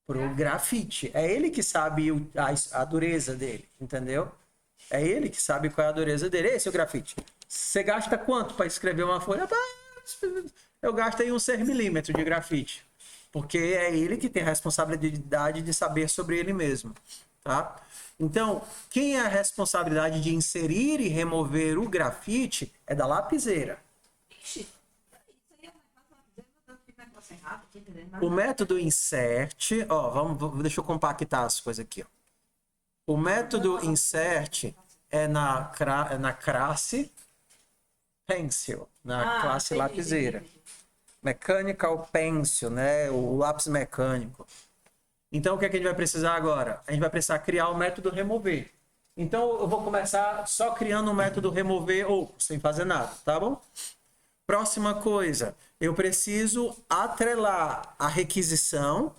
Para o grafite. É ele que sabe a dureza dele, entendeu? É ele que sabe qual é a dureza dele. Esse é o grafite. Você gasta quanto para escrever uma folha? Eu gasto aí uns 6 milímetros de grafite. Porque é ele que tem a responsabilidade de saber sobre ele mesmo. Tá? Então, quem é a responsabilidade de inserir e remover o grafite é da lapiseira. Ixi, isso aí é um negócio errado, tô entendendo nada. O método insert, deixa eu compactar as coisas aqui. Ó. O método insert é na classe pencil, na classe entendi, lapiseira. entendi. Mechanical pencil, né? O lápis mecânico. Então, o que é que a gente vai precisar agora? A gente vai precisar criar o método remover. Então, eu vou começar só criando o método remover ou sem fazer nada, tá bom? Próxima coisa, eu preciso atrelar a requisição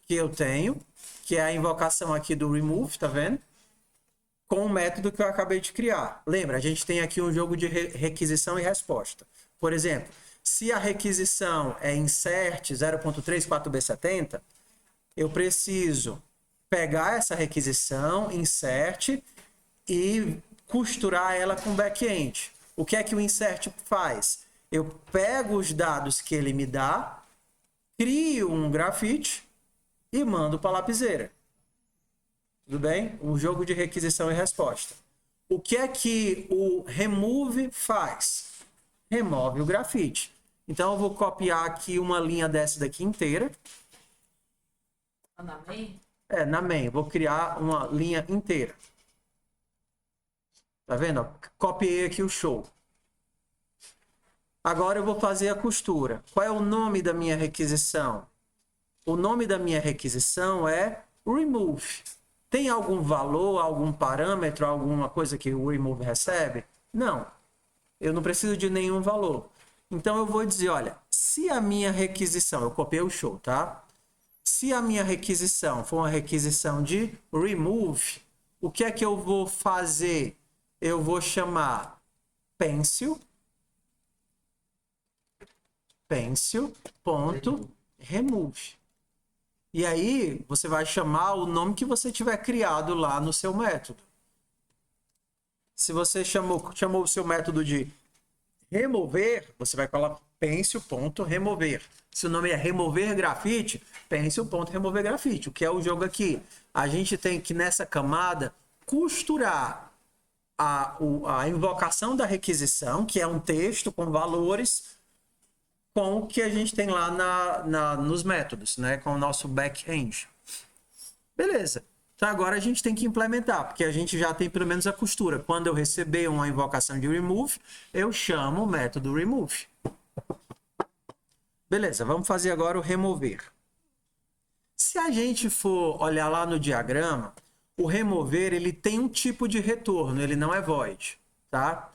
que eu tenho, que é a invocação aqui do remove, tá vendo? Com o método que eu acabei de criar. Lembra, a gente tem aqui um jogo de requisição e resposta. Por exemplo, se a requisição é insert 0.34b70, eu preciso pegar essa requisição, insert, e costurar ela com back-end. O que é que o insert faz? Eu pego os dados que ele me dá, crio um grafite e mando para a lapiseira. Tudo bem? Um jogo de requisição e resposta. O que é que o remove faz? Remove o grafite. Então, eu vou copiar aqui uma linha dessa daqui inteira. Na main? Na main. Vou criar uma linha inteira. Tá vendo? Copiei aqui o show. Agora eu vou fazer a costura. Qual é o nome da minha requisição? O nome da minha requisição é remove. Tem algum valor, algum parâmetro, alguma coisa que o remove recebe? Não. Eu não preciso de nenhum valor. Então eu vou dizer, olha, se a minha requisição, eu copiei o show, tá? Se a minha requisição for uma requisição de remove, o que é que eu vou fazer? Eu vou chamar pencil ponto remove. E aí você vai chamar o nome que você tiver criado lá no seu método. Se você chamou o seu método de remover, você vai colocar pencil.remover. Se o nome é remover grafite, pencil.remover grafite. O que é o jogo aqui? A gente tem que, nessa camada, costurar a invocação da requisição, que é um texto com valores, com o que a gente tem lá nos métodos, né? Com o nosso back-end. Beleza. Então agora a gente tem que implementar, porque a gente já tem pelo menos a costura. Quando eu receber uma invocação de remove, eu chamo o método remove. Beleza, vamos fazer agora o remover. Se a gente for olhar lá no diagrama, o remover ele tem um tipo de retorno, ele não é void, tá?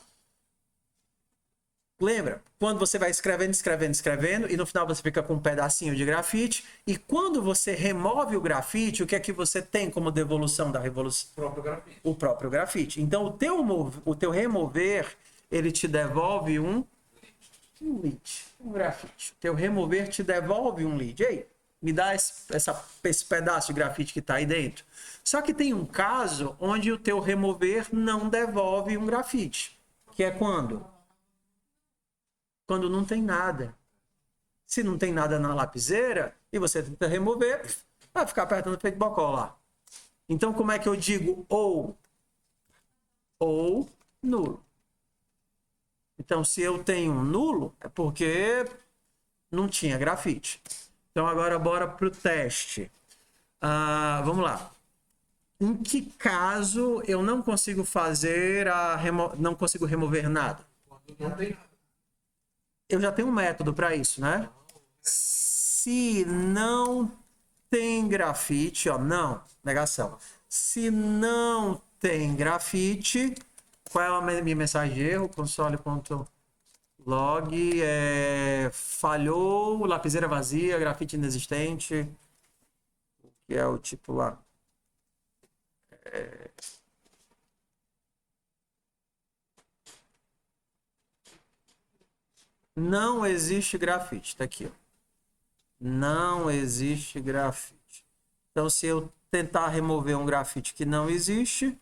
Lembra? Quando você vai escrevendo, escrevendo, escrevendo, e no final você fica com um pedacinho de grafite, e quando você remove o grafite, o que é que você tem como devolução da revolução? O próprio grafite. O próprio grafite. Então, o teu remover, ele te devolve um lead, um grafite. O teu remover te devolve um lead. Ei, me dá esse pedaço de grafite que está aí dentro. Só que tem um caso onde o teu remover não devolve um grafite, que é quando? Quando não tem nada. Se não tem nada na lapiseira e você tenta remover, vai ficar apertando feito bocó lá. Então, como é que eu digo ou nulo? Então, se eu tenho um nulo, é porque não tinha grafite. Então, agora bora para o teste. Vamos lá. Em que caso eu não consigo fazer não consigo remover nada? Quando não tem nada. Eu já tenho um método para isso, né? Se não tem grafite, ó, não, negação. Se não tem grafite, qual é a minha mensagem de erro? Console.log falhou, lapiseira vazia, grafite inexistente, que é o tipo lá. Não existe grafite, tá aqui, ó. Não existe grafite. Então, se eu tentar remover um grafite que não existe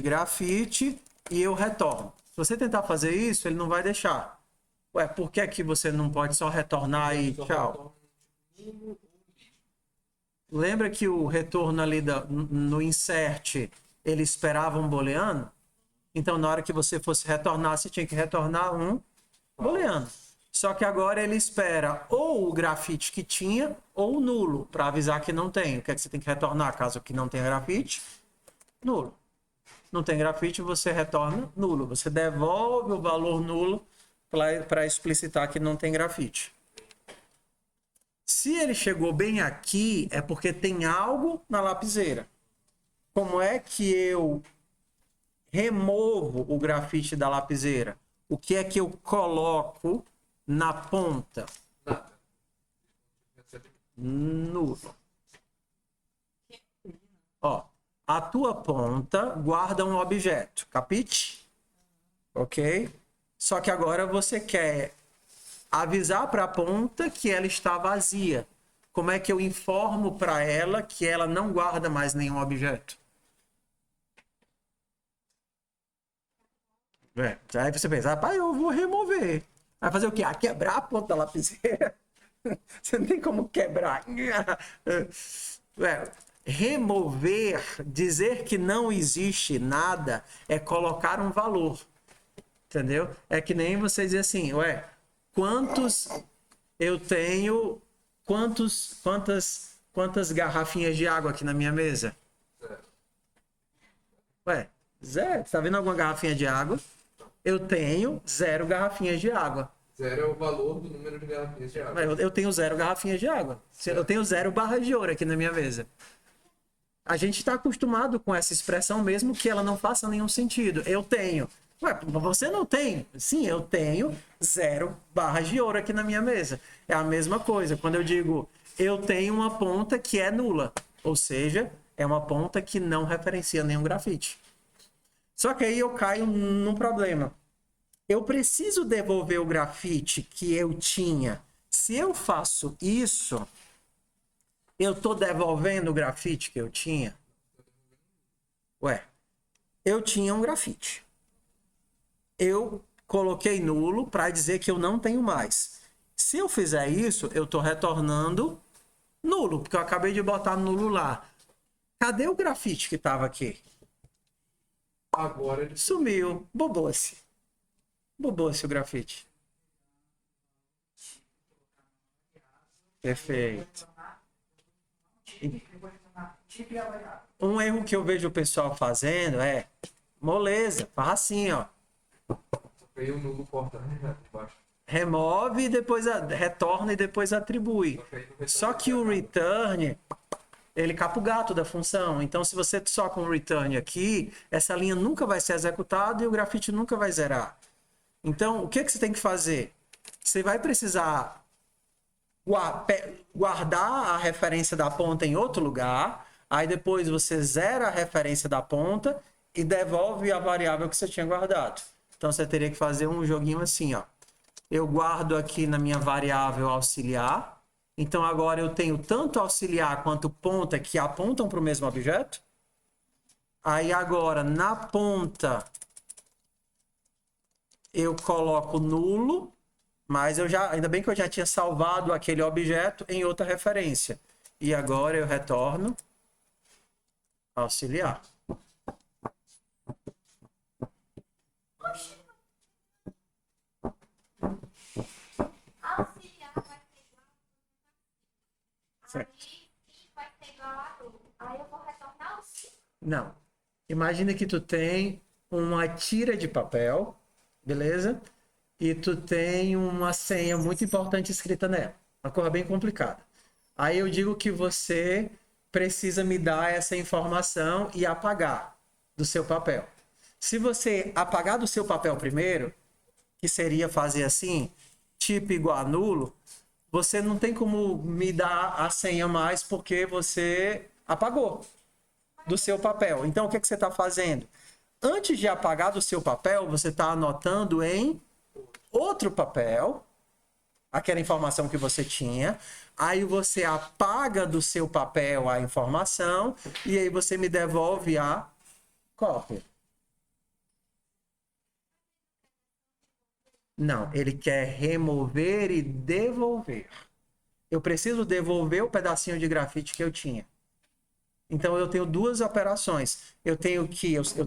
grafite e eu retorno. Se você tentar fazer isso, ele não vai deixar. Ué, por que que você não pode só retornar e tchau? Lembra que o retorno ali no insert, ele esperava um booleano? Então, na hora que você fosse retornar, você tinha que retornar um booleano. Só que agora ele espera ou o grafite que tinha ou o nulo, para avisar que não tem. O que é que você tem que retornar caso que não tenha grafite? Nulo. Não tem grafite, você retorna nulo. Você devolve o valor nulo para explicitar que não tem grafite. Se ele chegou bem aqui, é porque tem algo na lapiseira. Como é que eu removo o grafite da lapiseira? O que é que eu coloco na ponta? Nada. Nulo. Ó, a tua ponta guarda um objeto, capite? Ok? Só que agora você quer avisar para a ponta que ela está vazia. Como é que eu informo para ela que ela não guarda mais nenhum objeto? Aí você pensa, rapaz, eu vou remover. Vai fazer o quê? Quebrar a ponta da lapiseira? Você não tem como quebrar. Remover, dizer que não existe nada, é colocar um valor. Entendeu? É que nem você dizer assim, quantos eu tenho, quantas garrafinhas de água aqui na minha mesa? Zero. Tá vendo alguma garrafinha de água? Eu tenho 0 garrafinhas de água. 0 é o valor do número de garrafinhas de água. Eu tenho 0 garrafinhas de água. Eu tenho 0 barras de ouro aqui na minha mesa. A gente está acostumado com essa expressão mesmo que ela não faça nenhum sentido. Eu tenho. Você não tem? Sim, eu tenho 0 barras de ouro aqui na minha mesa. É a mesma coisa. Quando eu digo eu tenho uma ponta que é nula. Ou seja, é uma ponta que não referencia nenhum grafite. Só que aí eu caio num problema. Eu preciso devolver o grafite que eu tinha. Se eu faço isso, eu estou devolvendo o grafite que eu tinha? Eu tinha um grafite. Eu coloquei nulo para dizer que eu não tenho mais. Se eu fizer isso, eu estou retornando nulo, porque eu acabei de botar nulo lá. Cadê o grafite que estava aqui? Agora ele Sumiu. Bobou-se. Bobou-se o grafite. Perfeito. Um erro que eu vejo o pessoal fazendo é moleza. Faz assim, ó. veio o nulo corta, né? Embaixo. remove e depois retorna e depois atribui. Só que o return, ele capa o gato da função. Então, se você só com o return aqui, essa linha nunca vai ser executada e o grafite nunca vai zerar. Então, o que você tem que fazer? Você vai precisar guardar a referência da ponta em outro lugar, aí depois você zera a referência da ponta e devolve a variável que você tinha guardado. Então, você teria que fazer um joguinho assim, ó. Eu guardo aqui na minha variável auxiliar. Então, agora eu tenho tanto auxiliar quanto ponta que apontam para o mesmo objeto. Aí, agora, na ponta, eu coloco nulo, mas ainda bem que eu já tinha salvado aquele objeto em outra referência. E agora eu retorno auxiliar. Auxiliar vai ser igual. Certo. Aí sim vai ser igual a nulo. Aí eu vou retornar o sim. Não. Imagina que tu tem uma tira de papel, beleza? E tu tem uma senha muito importante escrita nela. Uma coisa bem complicada. Aí eu digo que você precisa me dar essa informação e apagar do seu papel. Se você apagar do seu papel primeiro, que seria fazer assim, tipo igual a nulo, você não tem como me dar a senha mais porque você apagou do seu papel. Então, o que você está fazendo? Antes de apagar do seu papel, você está anotando em outro papel aquela informação que você tinha. Aí você apaga do seu papel a informação e aí você me devolve a cópia. Não, ele quer remover e devolver. Eu preciso devolver o pedacinho de grafite que eu tinha. Então, eu tenho duas operações. Eu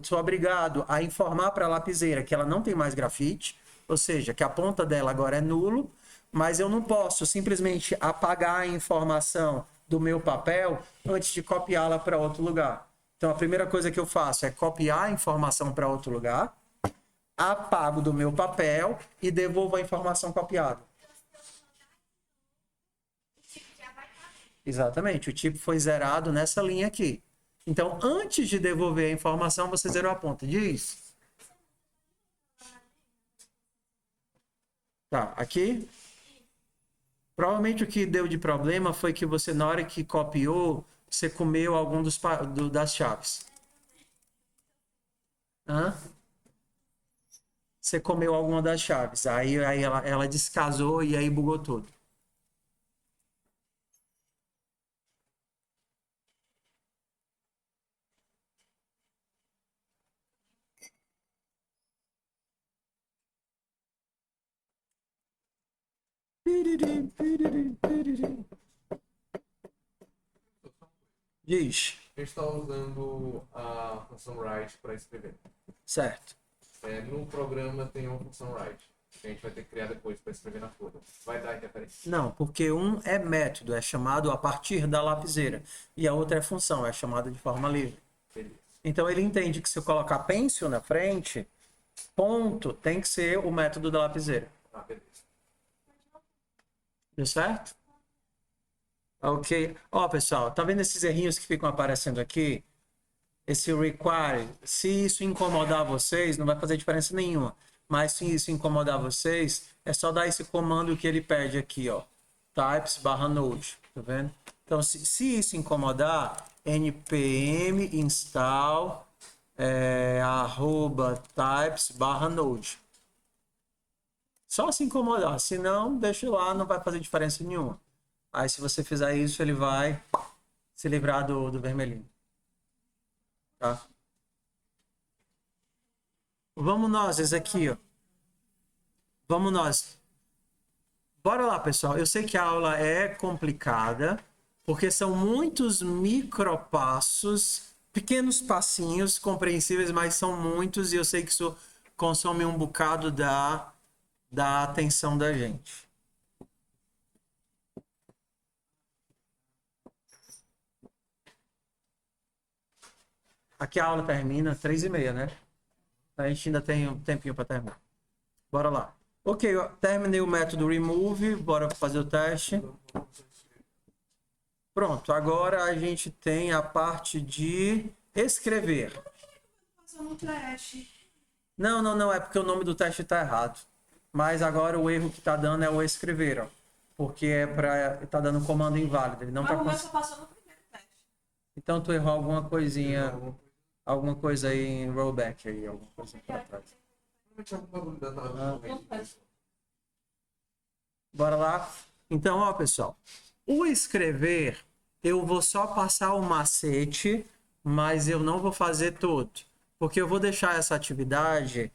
sou obrigado a informar para a lapiseira que ela não tem mais grafite, ou seja, que a ponta dela agora é nulo, mas eu não posso simplesmente apagar a informação do meu papel antes de copiá-la para outro lugar. Então, a primeira coisa que eu faço é copiar a informação para outro lugar, apago do meu papel e devolvo a informação copiada. Exatamente, o tipo foi zerado nessa linha aqui. Então, antes de devolver a informação, você zerou a ponta. Diz. Tá, aqui. Provavelmente o que deu de problema foi que você, na hora que copiou, você comeu algum das chaves. Hã? Você comeu alguma das chaves. Aí ela descasou e aí bugou tudo. Diz. A gente está usando a função write para escrever. Certo. No programa tem uma função write, que a gente vai ter que criar depois para escrever na folha. Vai dar referência? Não, porque um é método, é chamado a partir da lapiseira. E a outra é função, é chamada de forma livre. Beleza. Então ele entende que se eu colocar pencil na frente, ponto tem que ser o método da lapiseira. Beleza. Deu certo? Ok. Ó, pessoal, tá vendo esses errinhos que ficam aparecendo aqui? Esse require, se isso incomodar vocês, não vai fazer diferença nenhuma. Mas se isso incomodar vocês, é só dar esse comando que ele pede aqui, ó. Types/node, tá vendo? Então, se isso incomodar, npm install @types/node. Só se incomodar, se não, deixa lá, não vai fazer diferença nenhuma. Aí, se você fizer isso, ele vai se livrar do vermelhinho. Tá? Vamos nós, esse aqui, ó. Vamos nós. Bora lá, pessoal. Eu sei que a aula é complicada, porque são muitos micropassos, pequenos passinhos compreensíveis, mas são muitos e eu sei que isso consome um bocado da atenção da gente. Aqui a aula termina 3h30, né? A gente ainda tem um tempinho para terminar. Bora lá. Ok, eu terminei o método remove, bora fazer o teste. Pronto, agora a gente tem a parte de escrever. Fazer um teste. Não, é porque o nome do teste está errado. Mas agora o erro que está dando é o escrever, ó. Porque tá dando um comando inválido. Ele não Mas tá o meu só passou no primeiro teste. Então tu errou alguma coisinha, alguma coisa aí em rollback aí, alguma coisa pra trás. Bora lá? Então, ó, pessoal. O escrever, eu vou só passar o macete, mas eu não vou fazer tudo. Porque eu vou deixar essa atividade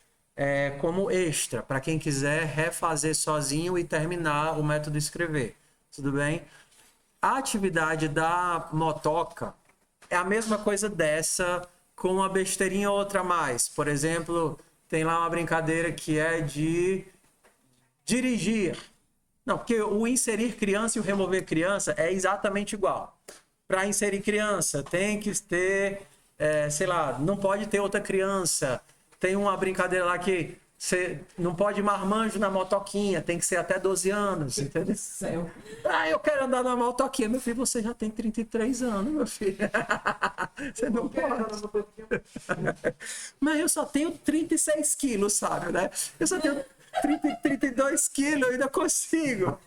como extra, para quem quiser refazer sozinho e terminar o método escrever. Tudo bem? A atividade da motoca é a mesma coisa dessa, com uma besteirinha ou outra a mais. Por exemplo, tem lá uma brincadeira que é de dirigir. Não, porque o inserir criança e o remover criança é exatamente igual. Para inserir criança, tem que ter, sei lá, não pode ter outra criança. Tem uma brincadeira lá que você não pode marmanjo na motoquinha, tem que ser até 12 anos, entendeu? Céu. Ah, eu quero andar na motoquinha. Meu filho, você já tem 33 anos, meu filho. Você não pode. Mas eu só tenho 36 quilos, sabe, né? Eu só tenho 32 quilos, eu ainda consigo.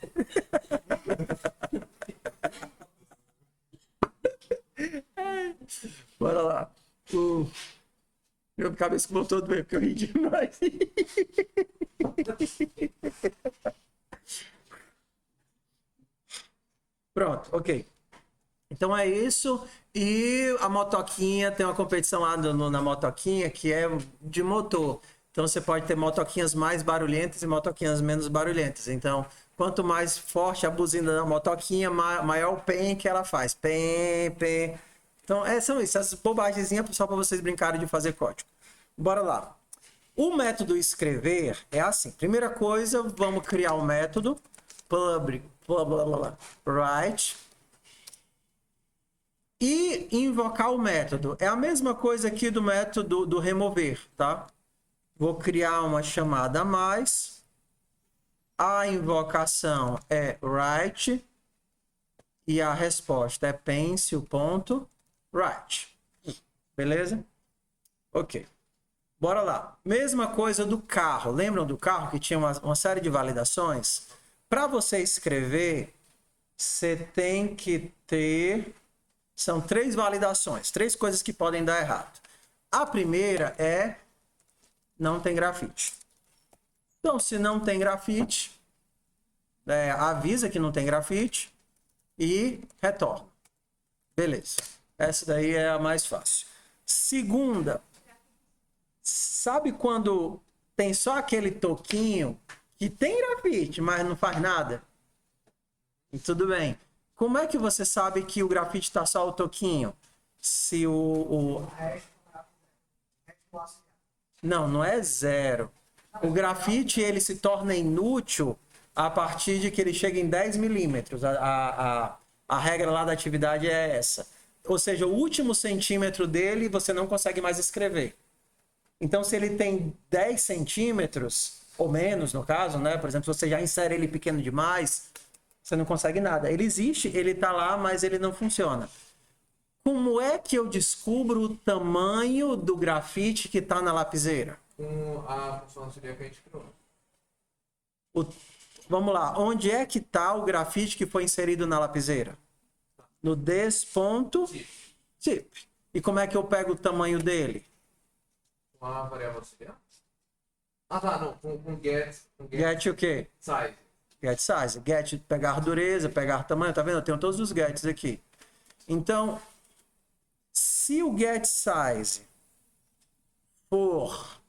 Bora lá. Meu cabeça voltou doer porque eu ri demais. Pronto, ok. Então é isso. E a motoquinha, tem uma competição lá na motoquinha que é de motor. Então você pode ter motoquinhas mais barulhentas e motoquinhas menos barulhentas. Então, quanto mais forte a buzina da motoquinha, maior o pen que ela faz. Pen, pen. Então, são isso, essas bobagenzinhas só para vocês brincarem de fazer código. Bora lá. O método escrever é assim. Primeira coisa, vamos criar um método public, write, e invocar o método. É a mesma coisa aqui do método do remover, tá? Vou criar uma chamada a mais. A invocação é write e a resposta é pencil.write. Beleza? Ok. Bora lá. Mesma coisa do carro. Lembram do carro que tinha uma série de validações? Para você escrever, você tem que ter... São 3 validações, 3 coisas que podem dar errado. A primeira é não tem grafite. Então, se não tem grafite, avisa que não tem grafite e retorna. Beleza. Essa daí é a mais fácil. Segunda, sabe quando tem só aquele toquinho que tem grafite, mas não faz nada? E tudo bem. Como é que você sabe que o grafite está só o toquinho? Se Não é 0. O grafite ele se torna inútil a partir de que ele chega em 10 milímetros. A regra lá da atividade é essa. Ou seja, o último centímetro dele você não consegue mais escrever. Então, se ele tem 10 centímetros, ou menos no caso, né? Por exemplo, se você já insere ele pequeno demais, você não consegue nada. Ele existe, ele está lá, mas ele não funciona. Como é que eu descubro o tamanho do grafite que está na lapiseira? Com a função auxiliar que a gente criou. Vamos lá. Onde é que está o grafite que foi inserido na lapiseira? No this.tip. E como é que eu pego o tamanho dele? Com a variável auxiliar? Ah, tá. Não. Com get Get o quê? size. Get size. Get pegar dureza, pegar tamanho. Tá vendo? Eu tenho todos os gets aqui. Então, se o get size for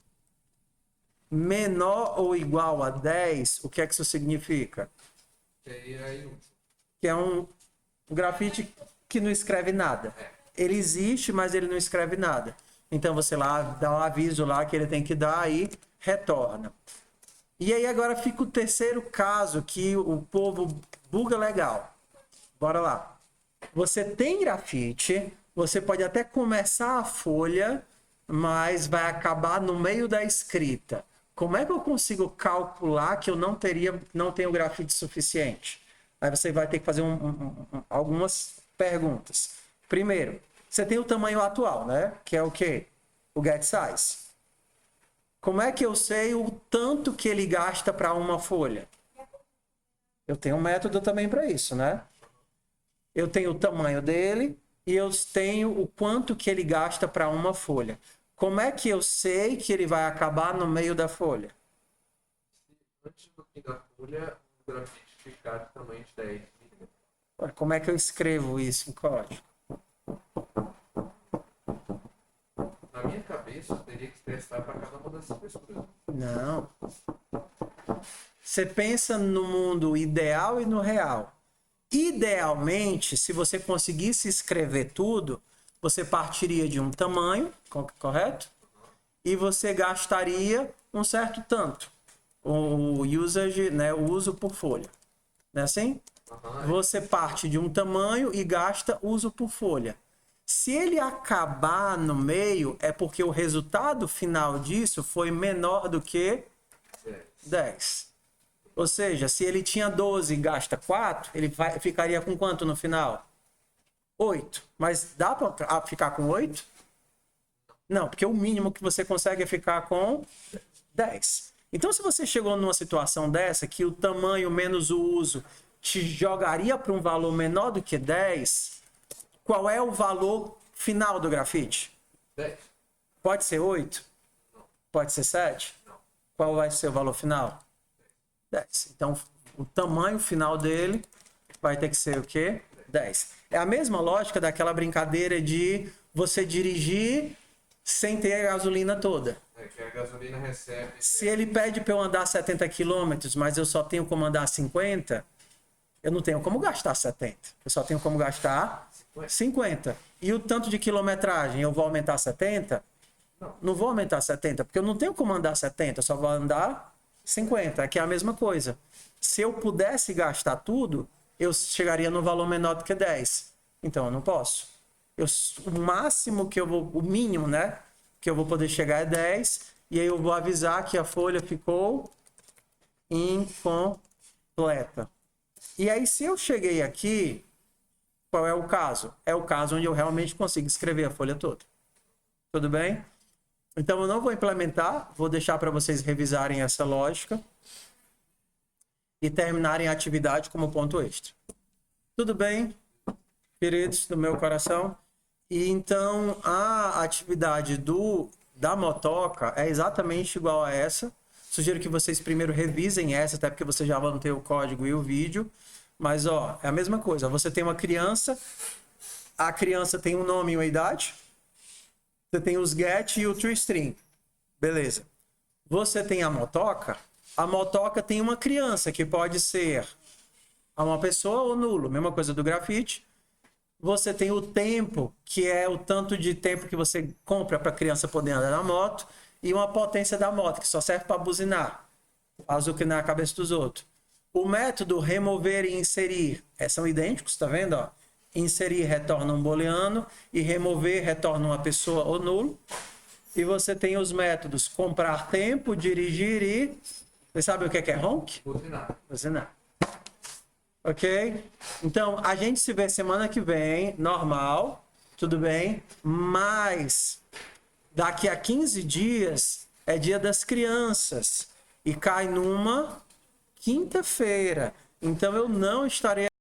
menor ou igual a 10, o que é que isso significa? Que é um grafite que não escreve nada. Ele existe, mas ele não escreve nada. Então você lá dá um aviso lá que ele tem que dar e retorna. E aí agora fica o terceiro caso que o povo buga legal. Bora lá. Você tem grafite, você pode até começar a folha, mas vai acabar no meio da escrita. como é que eu consigo calcular que eu não tenho grafite suficiente? Aí você vai ter que fazer algumas perguntas. Primeiro, você tem o tamanho atual, né? Que é o quê? O get size. Como é que eu sei o tanto que ele gasta para uma folha? Eu tenho um método também para isso, né? Eu tenho o tamanho dele e eu tenho o quanto que ele gasta para uma folha. Como é que eu sei que ele vai acabar no meio da folha? Antes do fim da folha, o grafite ficar de tamanho de 10 milímetros. Como é que eu escrevo isso em código? Na minha cabeça, eu teria que testar para cada uma dessas texturas. Não. Você pensa no mundo ideal e no real. Idealmente, se você conseguisse escrever tudo, você partiria de um tamanho, correto? E você gastaria um certo tanto. O usage, né, o uso por folha. Não é assim? Você parte de um tamanho e gasta uso por folha. Se ele acabar no meio, é porque o resultado final disso foi menor do que 10. Ou seja, se ele tinha 12 e gasta 4, ele ficaria com quanto no final? 8. Mas dá para ficar com 8? Não, porque o mínimo que você consegue é ficar com 10. Então, se você chegou numa situação dessa, que o tamanho menos o uso te jogaria para um valor menor do que 10, qual é o valor final do grafite? 10. Pode ser 8? Pode ser 7? Qual vai ser o valor final? 10. Então, o tamanho final dele vai ter que ser o quê? 10. É a mesma lógica daquela brincadeira de você dirigir sem ter a gasolina toda. É que a gasolina recebe... Se ele pede para eu andar 70 km, mas eu só tenho como andar 50, eu não tenho como gastar 70. Eu só tenho como gastar 50. E o tanto de quilometragem, eu vou aumentar 70? Não vou aumentar 70, porque eu não tenho como andar 70, eu só vou andar 50. Aqui é a mesma coisa. Se eu pudesse gastar tudo, eu chegaria no valor menor do que 10. Então eu não posso. O máximo que eu vou, o mínimo, né, que eu vou poder chegar é 10, e aí eu vou avisar que a folha ficou incompleta. E aí, se eu cheguei aqui, qual é o caso? É o caso onde eu realmente consigo escrever a folha toda. Tudo bem? Então, eu não vou implementar, vou deixar para vocês revisarem essa lógica e terminarem a atividade como ponto extra. Tudo bem, queridos do meu coração? E então, a atividade da motoca é exatamente igual a essa. Sugiro que vocês primeiro revisem essa, até porque vocês já vão ter o código e o vídeo. Mas, ó, é a mesma coisa. Você tem uma criança, a criança tem um nome e uma idade. Você tem os get e o toString. Beleza. Você tem a motoca tem uma criança, que pode ser uma pessoa ou nulo. Mesma coisa do grafite. Você tem o tempo, que é o tanto de tempo que você compra para a criança poder andar na moto. E uma potência da moto, que só serve para buzinar. Azucrinar a cabeça dos outros. O método remover e inserir são idênticos, tá vendo? Ó? Inserir retorna um booleano e remover retorna uma pessoa ou nulo. E você tem os métodos comprar tempo, dirigir e... Você sabe o que é honk? Buzinar. Buzinar. Ok? Então, a gente se vê semana que vem, normal, tudo bem? Mas daqui a 15 dias é dia das crianças e cai numa quinta-feira. Então, eu não estarei